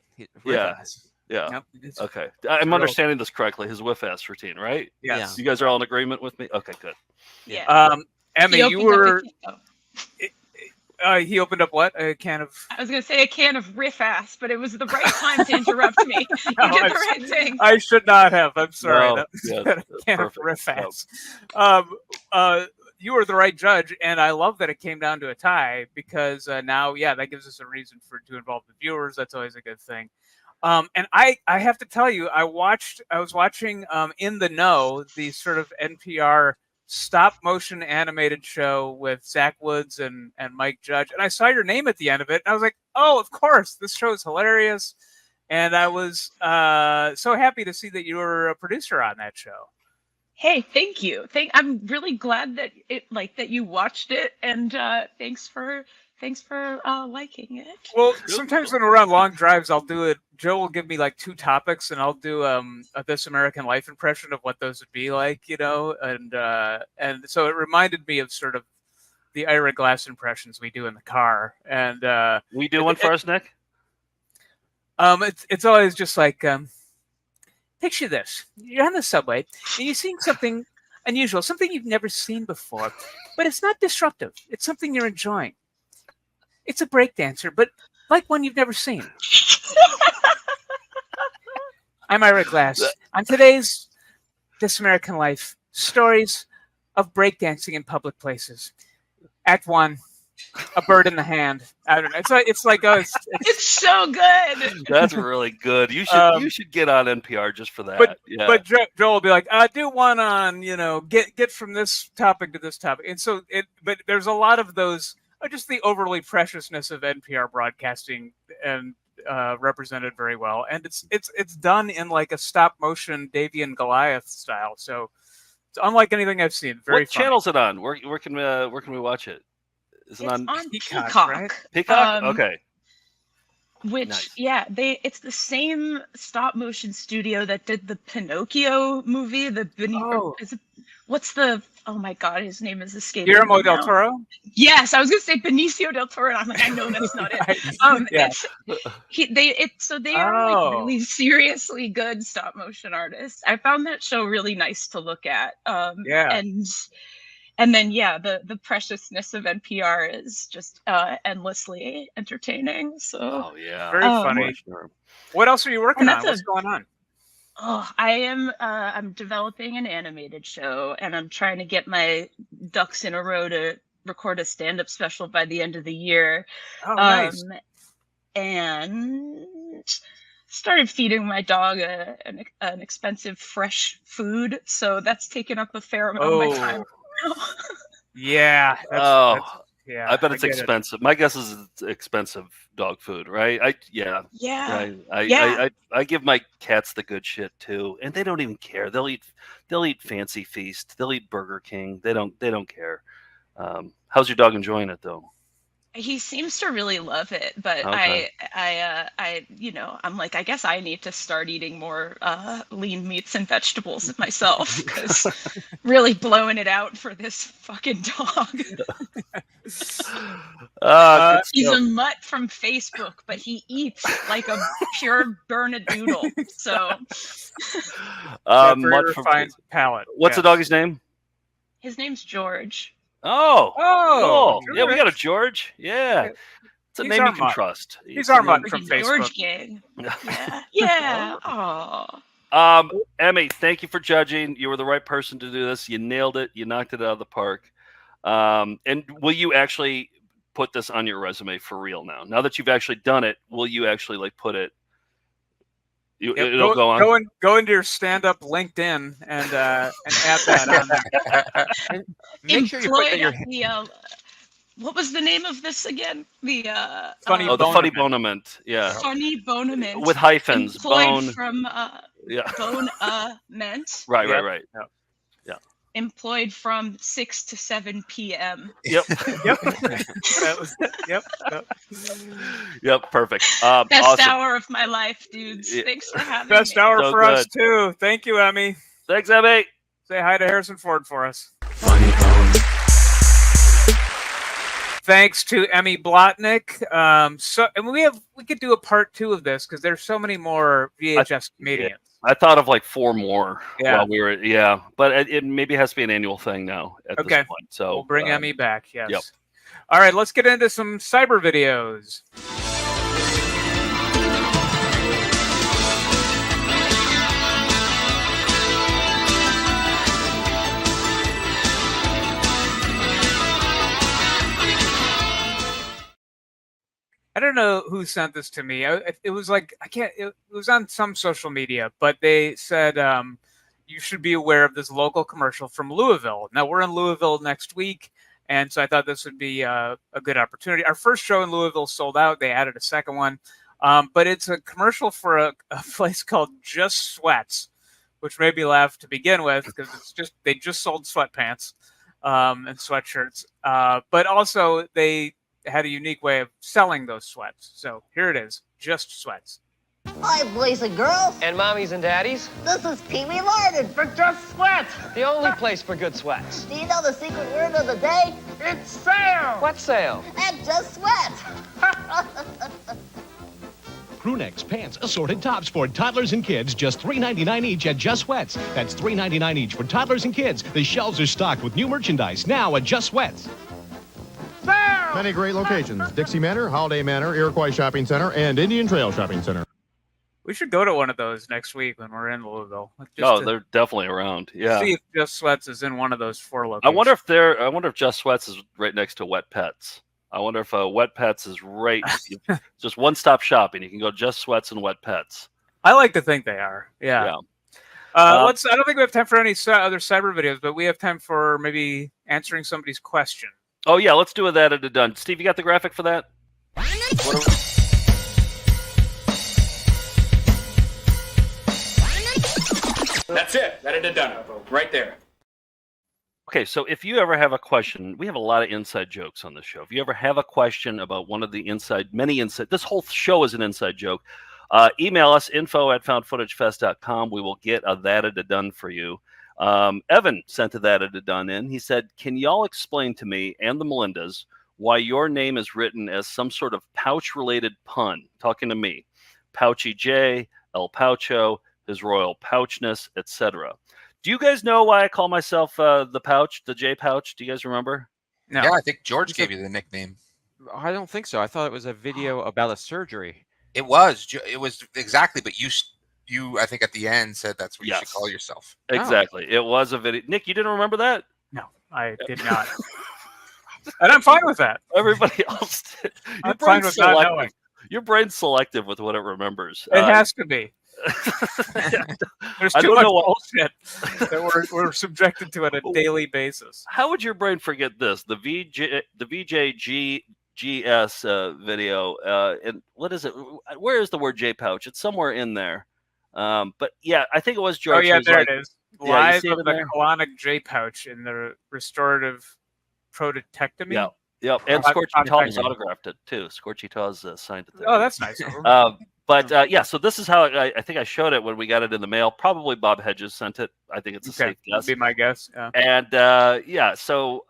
Yeah. Yep. Okay. I'm understanding this correctly. His whiff ass routine, right? Yes. You guys are all in agreement with me? Okay, good. Yeah. Emmy, He you opened up were. a He opened up what? A can of. I was going to say a can of riff ass, but it was the right time to interrupt me. You did the right thing. I should not have. I'm sorry. No, That was yeah, a can perfect. of riff ass. You were the right judge, and I love that it came down to a tie because now, that gives us a reason to involve the viewers. That's always a good thing. And I have to tell you, I was watching In the Know, the sort of NPR stop motion animated show with Zach Woods and Mike Judge, and I saw your name at the end of it, and I was like, oh, of course, this show is hilarious, and I was so happy to see that you were a producer on that show. Hey, thank you. I'm really glad that that you watched it, and thanks for liking it. Well, sometimes when we're on long drives, I'll do it. Joe will give me like 2 topics, and I'll do a This American Life impression of what those would be like, and so it reminded me of sort of the Ira Glass impressions we do in the car. And we do one for us, Nick. It's always just like picture this: you're on the subway and you're seeing something unusual, something you've never seen before, but it's not disruptive. It's something you're enjoying. It's a breakdancer, but like one you've never seen. I'm Ira Glass. On today's This American Life, stories of breakdancing in public places. Act 1, a bird in the hand. I don't know. It's so good. That's really good. You should get on NPR just for that. But Joel will be like, do one on, get from this topic to this topic. And so but there's a lot of those, just the overly preciousness of NPR broadcasting and represented very well. And it's done in like a stop motion Davy and Goliath style. So it's unlike anything I've seen. Very What channel's it on? Where can we watch it? Is it It's on Peacock, right? Peacock? Okay. Which, Nice. it's the same stop motion studio that did the Pinocchio movie. Oh my God, his name is escaping Guillermo me del now. Toro? Yes, I was gonna say Benicio del Toro, and I'm like, I know that's not it. They are like really seriously good stop motion artists. I found that show really nice to look at. And then the preciousness of NPR is just endlessly entertaining. So very funny. What else are you working on? What's going on? Oh, I'm developing an animated show, and I'm trying to get my ducks in a row to record a stand-up special by the end of the year. Oh, nice. And started feeding my dog an expensive fresh food, so that's taken up a fair amount of my time. Yeah. I bet it's expensive. My guess is it's expensive dog food, right? I give my cats the good shit too, and they don't even care. They'll eat Fancy Feast. They'll eat Burger King. They don't care. How's your dog enjoying it though? He seems to really love it, but Okay. I'm like, I guess I need to start eating more lean meats and vegetables myself, because really blowing it out for this fucking dog. He's a mutt from Facebook, but he eats like a pure Bernedoodle. So very Mutt from refined palate. What's the doggy's name? his name's George. Oh, cool. Yeah, we George. got a George. Yeah, it's a He's name our you can mutt. trust. He's our mutt Ricky from Facebook. George gang. Yeah. Aw. Emmy, thank you for judging. You were the right person to do this. You nailed it. You knocked it out of the park. And will you actually put this on your resume for real now? Now that you've actually done it, will you actually like put it? It'll go on. Go into your stand-up LinkedIn and add that on. And make sure you put that your what was the name of this again? The funny Bone-ament. Yeah. Funny Bone-ament. With hyphens. Employed from yeah. Bone-ament. Right. Yeah. Employed from 6 to 7 p.m. Yep. Yep. Perfect. Best awesome. hour of my life, dudes. Yeah. Thanks for having Best me. hour So for us good. too. Thank you, Emmy. Thanks, Emmy. Say hi to Harrison Ford for us. Thanks to Emmy Blotnick. And we could do a part 2 of this because there's so many more VHS comedians. I thought of like 4 more Yeah. while we were, but it maybe has to be an annual thing now at this point. So we'll bring Emmy back. Yes. Yep. All right, let's get into some cyber videos. I don't know who sent this to me. It was like it was on some social media, but they said you should be aware of this local commercial from Louisville. Now we're in Louisville next week, and so I thought this would be a good opportunity. Our first show in Louisville sold out. They added a second one, but it's a commercial for a place called Just Sweats, which made me laugh to begin with because they just sold sweatpants and sweatshirts, but also they had a unique way of selling those sweats. So here it is, Just Sweats. Hi, boys and girls. And mommies and daddies. This is Pee-wee London for Just Sweats. The only place for good sweats. Do you know the secret word of the day? It's sale. What sale? At Just Sweats. Crewnecks, pants, assorted tops for toddlers and kids, just $3.99 each at Just Sweats. That's $3.99 each for toddlers and kids. The shelves are stocked with new merchandise now at Just Sweats. Many great locations: Dixie Manor, Holiday Manor, Iroquois Shopping Center, and Indian Trail Shopping Center. We should go to one of those next week when we're in Louisville. They're definitely around. Yeah. See if Just Sweats is in one of those 4 locations. I wonder if Just Sweats is right next to Wet Pets. I wonder if Wet Pets is right. Just one-stop shopping. You can go Just Sweats and Wet Pets. I like to think they are. Yeah. I don't think we have time for any other cyber videos, but we have time for maybe answering somebody's question. Oh yeah, let's do that at a done. Steve, you got the graphic for that? That's it. That it done. Right there. Okay, so if you ever have a question, we have a lot of inside jokes on this show. If you ever have a question about one of the many inside, this whole show is an inside joke. Email us info@foundfootagefest.com. We will get a that it done for you. Evan sent a that it done in. He said, "Can y'all explain to me and the Melindas why your name is written as some sort of pouch-related pun?" Talking to me, Pouchy J, El Poucho, His Royal Pouchness, etc. Do you guys know why I call myself the Pouch, the J Pouch? Do you guys remember? No. Yeah, I think George gave you the nickname. I don't think so. I thought it was a video about a surgery. It was exactly, but you I think at the end said that's what you should call yourself. Exactly. It was a video. Nick, you didn't remember that? No, I did not. And I'm fine with that. Everybody else did. I'm fine with not knowing. Your brain's selective with what it remembers. It has to be. There's too much bullshit that we're subjected to on a daily basis. How would your brain forget this? The VJGS video. And what is it? Where is the word J Pouch? It's somewhere in there. But yeah, I think it was George. Oh yeah, there it is. Live of the colonic J Pouch in the restorative protectomy. Yeah. Yep, and Scorchy Taw's autographed it too. Scorchy Taw's signed it there. Oh, that's nice. But yeah, so this is how I think I showed it when we got it in the mail. Probably Bob Hedges sent it. I think it's a safe guess. That'd be my guess. Yeah. And yeah, so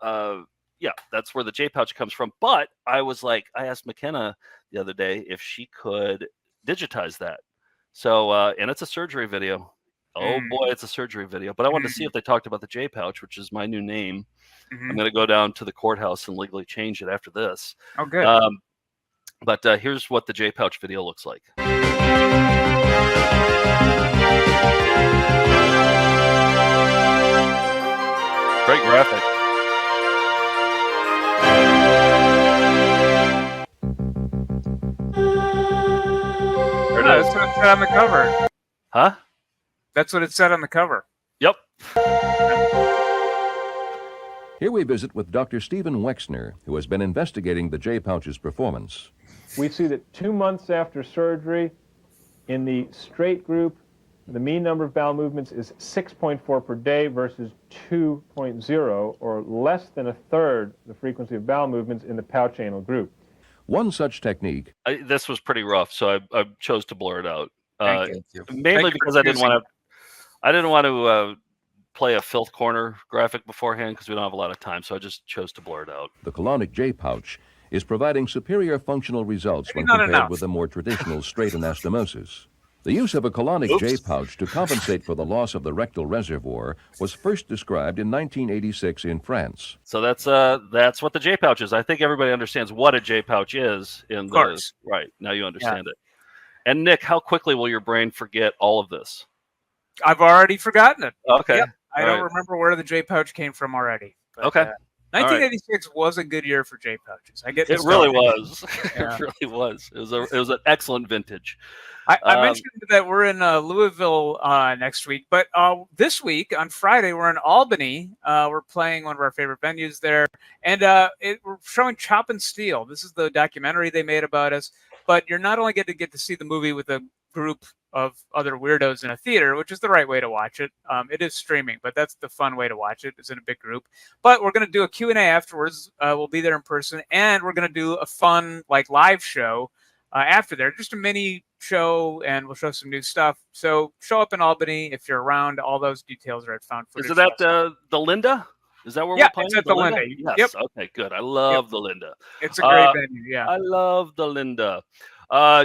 yeah, that's where the J Pouch comes from. But I asked McKenna the other day if she could digitize that. So and it's a surgery video. Oh boy, it's a surgery video. But I wanted to see if they talked about the J Pouch, which is my new name. I'm going to go down to the courthouse and legally change it after this. Oh, good. But here's what the J Pouch video looks like. graphic. There it is. That's what it said on the cover. Huh? That's what it said on the cover. Yep. Here we visit with Dr. Stephen Wexner, who has been investigating the J-Pouch's performance. We see that 2 months after surgery, in the straight group, the mean number of bowel movements is 6.4 per day versus 2.0, or less than a third the frequency of bowel movements in the pouch anal group. One such technique. This was pretty rough, so I chose to blur it out. Thank you. Mainly because I didn't want to play a filth corner graphic beforehand because we don't have a lot of time, so I just chose to blur it out. The colonic J-Pouch is providing superior functional results when compared with the more traditional straight anastomosis. The use of a colonic J-Pouch to compensate for the loss of the rectal reservoir was first described in 1986 in France. So that's what the J-Pouch is. I think everybody understands what a J-Pouch is. Of course. Right, now you understand it. And Nick, how quickly will your brain forget all of this? I've already forgotten it. Okay. Yep. I don't remember where the J-Pouch came from already. But, okay. 1986 was a good year for J-Pouches. It really was. Yeah. It really was. It was an excellent vintage. I mentioned that we're in Louisville next week, but this week on Friday we're in Albany. We're playing one of our favorite venues there, and we're showing Chop and Steal. This is the documentary they made about us. But you're not only get to see the movie with a group of other weirdos in a theater, which is the right way to watch it. It is streaming, but that's the fun way to watch it, is in a big group. But we're going to do a Q&A afterwards. We'll be there in person, and we're going to do a fun live show after there, just a mini show, and we'll show some new stuff. So show up in Albany if you're around. All those details are at Found Footage. Is it at the Linda? Is that where we're playing? It's at the Linda. Yes. Yep. Okay, good. I love the Linda. It's a great venue, yeah. I love the Linda.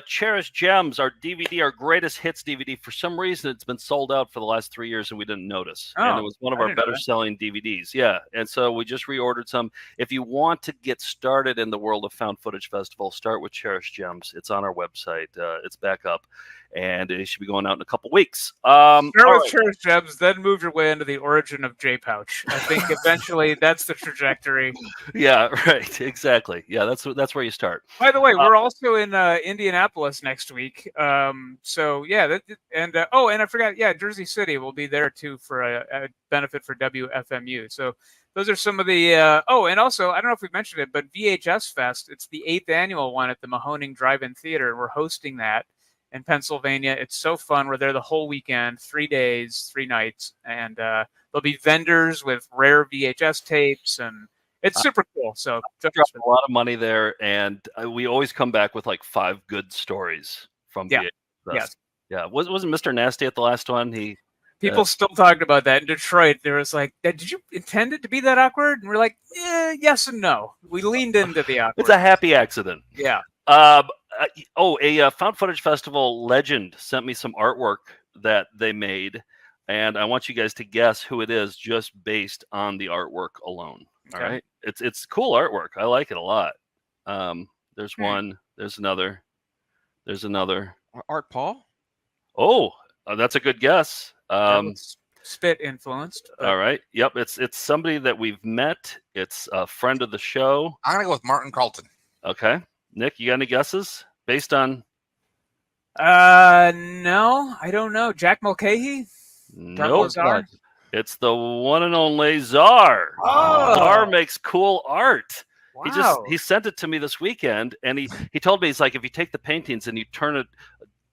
Cherished Gems, our DVD, our greatest hits DVD. For some reason, it's been sold out for the last 3 years, and we didn't notice. And it was one of our better-selling DVDs. Yeah, and so we just reordered some. If you want to get started in the world of Found Footage Festival, start with Cherished Gems. It's on our website. It's back up, and it should be going out in a couple weeks. Start with Cherished Gems, then move your way into the origin of J-Pouch. I think eventually that's the trajectory. Yeah, right. Exactly. Yeah, that's where you start. By the way, we're also in Indianapolis next week. So yeah, and I forgot. Yeah, Jersey City will be there too for a benefit for WFMU. So those are some of the. And also I don't know if we mentioned it, but VHS Fest. It's the 8th annual one at the Mahoning Drive-In Theater. We're hosting that in Pennsylvania. It's so fun. We're there the whole weekend, 3 days, 3 nights, and there'll be vendors with rare VHS tapes and. It's super cool. So dropped a lot of money there, and we always come back with 5 good stories from VHS. Yes. Yeah. Wasn't Mr. Nasty at the last one? People still talked about that in Detroit. There was did you intend it to be that awkward? And we're like, yes and no. We leaned into the awkward. It's a happy accident. Yeah. A Found Footage Festival legend sent me some artwork that they made, and I want you guys to guess who it is just based on the artwork alone. Okay. All right. It's cool artwork. I like it a lot. There's one. There's another. There's another. Art Paul? Oh, that's a good guess. Spit influenced. All right. Yep. It's somebody that we've met. It's a friend of the show. I'm gonna go with Martin Carlton. Okay. Nick, you got any guesses based on? No, I don't know. Jack Mulcahy? Nope. It's the one and only Czar. Oh. Czar makes cool art. Wow. He sent it to me this weekend, and he told me, he's like, if you take the paintings and you turn it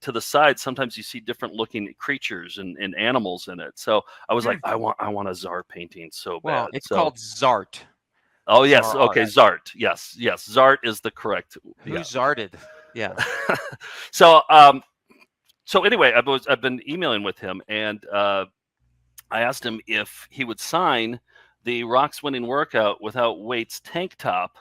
to the side, sometimes you see different looking creatures and animals in it. So I was like, I want a Czar painting so bad. Well, it's called Zart. Oh yes, Czar okay, art. Zart. Yes, Zart is the correct. Who zarted? Yeah. So anyway, I've been emailing with him, and I asked him if he would sign the Rocks Winning Workout Without Weights tank top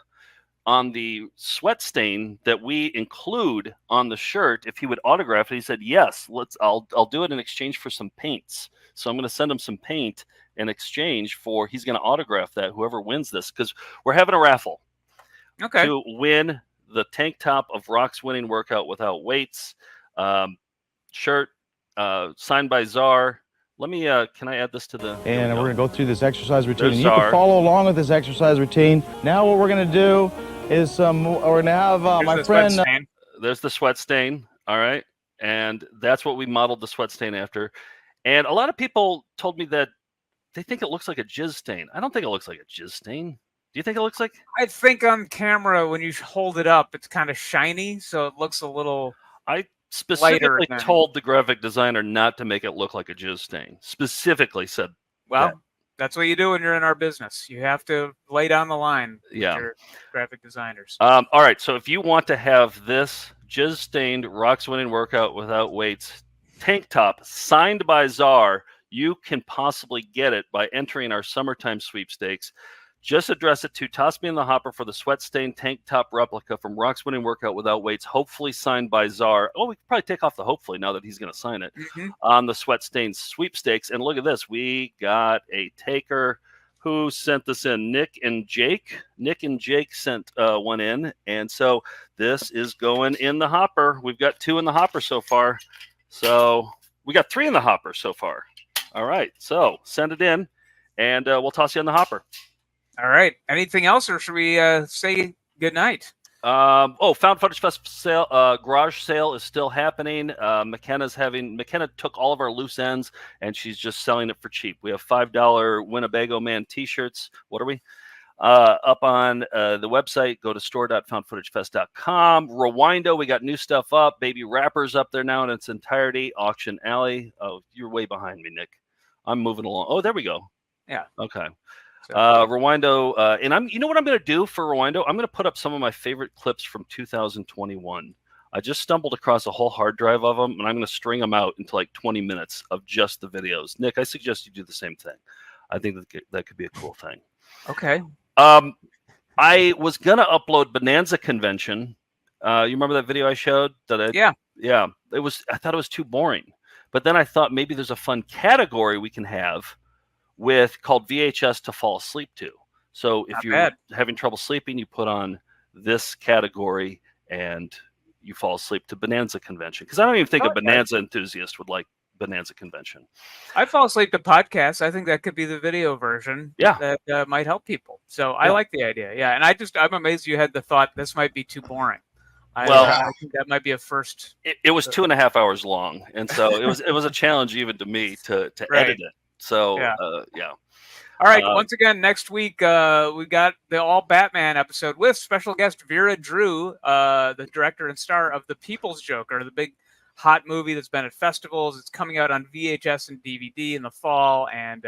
on the sweat stain that we include on the shirt. If he would autograph it, he said yes. I'll do it in exchange for some paints. So I'm going to send him some paint in exchange for he's going to autograph that whoever wins this, because we're having a raffle. Okay. To win the tank top of Rocks Winning Workout Without Weights shirt signed by Czar. Let me. Can I add this to the? And we're going to go through this exercise routine. There's And you Czar. can follow along with this exercise routine. Now what we're going to do is we're going to have my friend. There's the sweat stain. All right, and that's what we modeled the sweat stain after. And a lot of people told me that they think it looks like a jizz stain. I don't think it looks like a jizz stain. Do you think it looks like? I think on camera when you hold it up, it's kind of shiny, so it looks a little. I specifically told the graphic designer not to make it look like a jizz stain. Specifically said. Well, that's what you do when you're in our business. You have to lay down the line with your graphic designers. All right, so if you want to have this jizz-stained Rocks Winning Workout Without Weights tank top signed by Czar, you can possibly get it by entering our summertime sweepstakes. Just address it to Toss Me in the Hopper for the sweat-stained tank top replica from Rocks Winning Workout Without Weights, hopefully signed by Czar. Oh, we could probably take off the hopefully now that he's going to sign it on the sweat-stained sweepstakes. And look at this. We got a taker who sent this in. Nick and Jake sent one in. And so this is going in the hopper. We've got 2 in the hopper so far. So we got 3 in the hopper so far. All right. So send it in, and we'll toss you in the hopper. All right. Anything else, or should we say good night? Found Footage Fest sale, garage sale is still happening. McKenna took all of our loose ends, and she's just selling it for cheap. We have $5 Winnebago Man T-shirts. What are we? Up on the website, go to store.foundfootagefest.com. Rewindo, we got new stuff up. Baby Rappers up there now in its entirety. Auction Alley. Oh, you're way behind me, Nick. I'm moving along. Oh, there we go. Yeah. Okay. Rewindo, and you know what I'm going to do for Rewindo? I'm going to put up some of my favorite clips from 2021. I just stumbled across a whole hard drive of them, and I'm going to string them out into like 20 minutes of just the videos. Nick, I suggest you do the same thing. I think that could be a cool thing. Okay. I was going to upload Bonanza Convention. You remember that video I showed? Yeah. I thought it was too boring. But then I thought maybe there's a fun category we can have called VHS to fall asleep to. So if you're having trouble sleeping, you put on this category and you fall asleep to Bonanza Convention. Because I don't even think a Bonanza enthusiast would like Bonanza Convention. I fall asleep to podcasts. I think that could be the video version. Yeah. That might help people. So I like the idea. Yeah. And I'm amazed you had the thought this might be too boring. I think that might be a first. It was 2.5 hours long. And so it was a challenge even to me to edit it. So, yeah. All right. Once again, next week, we got the All Batman episode with special guest Vera Drew, the director and star of The People's Joker, the big hot movie that's been at festivals. It's coming out on VHS and DVD in the fall. And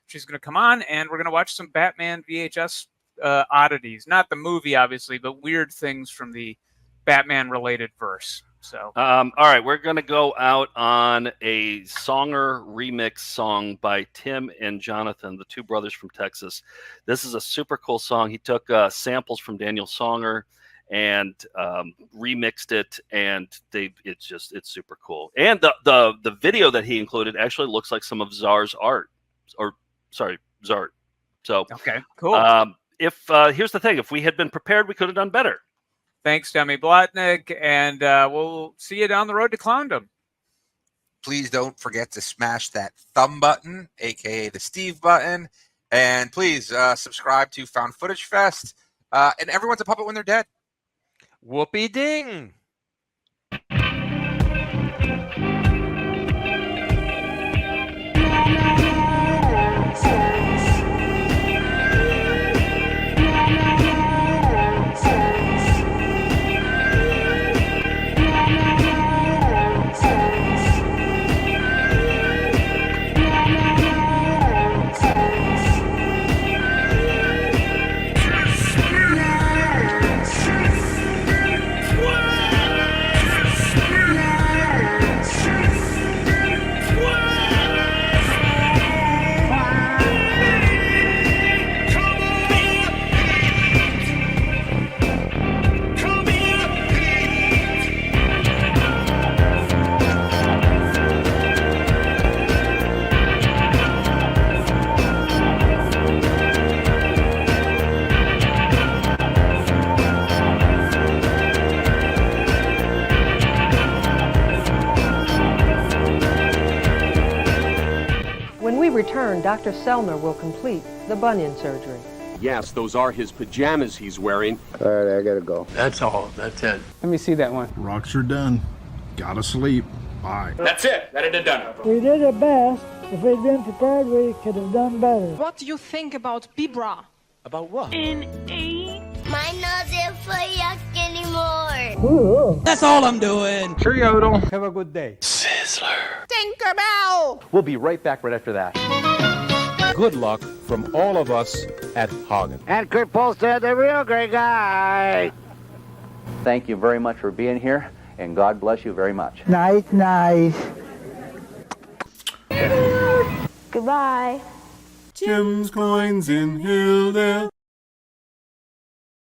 she's going to come on, and we're going to watch some Batman VHS oddities. Not the movie, obviously, but weird things from the Batman-related verse. So, all right, we're going to go out on a Songer remix song by Tim and Jonathan, the 2 brothers from Texas. This is a super cool song. He took samples from Daniel Songer and remixed it, and it's super cool. And the video that he included actually looks like some of Czar's art, Czar. So, okay, cool. Here's the thing: if we had been prepared, we could have done better. Thanks, Emmy Blotnick, and we'll see you down the road to Clowndom. Please don't forget to smash that thumb button, a.k.a. the Steve button, and please subscribe to Found Footage Fest. And everyone's a puppet when they're dead. Whoopee ding! Wow! return, Dr. Selner will complete the bunion surgery. Yes, those are his pajamas he's wearing. All right, I gotta go. That's all. That's it. Let me see that one. Rocks are done. Gotta sleep. Bye. That's it. That it done. We did our best. If we'd been prepared, we could have done better. What do you think about Bibra? About what? An 8. My nose isn't for yuck anymore. Ooh. That's all I'm doing. Sure, Yodel. Have a good day. Sizzler. Tinkerbell. We'll be right back right after that. Good luck from all of us at Hagen. And Kurt Polstead, the real great guy. Thank you very much for being here, and God bless you very much. Nice. Goodbye. Jim's coins in Hilldale.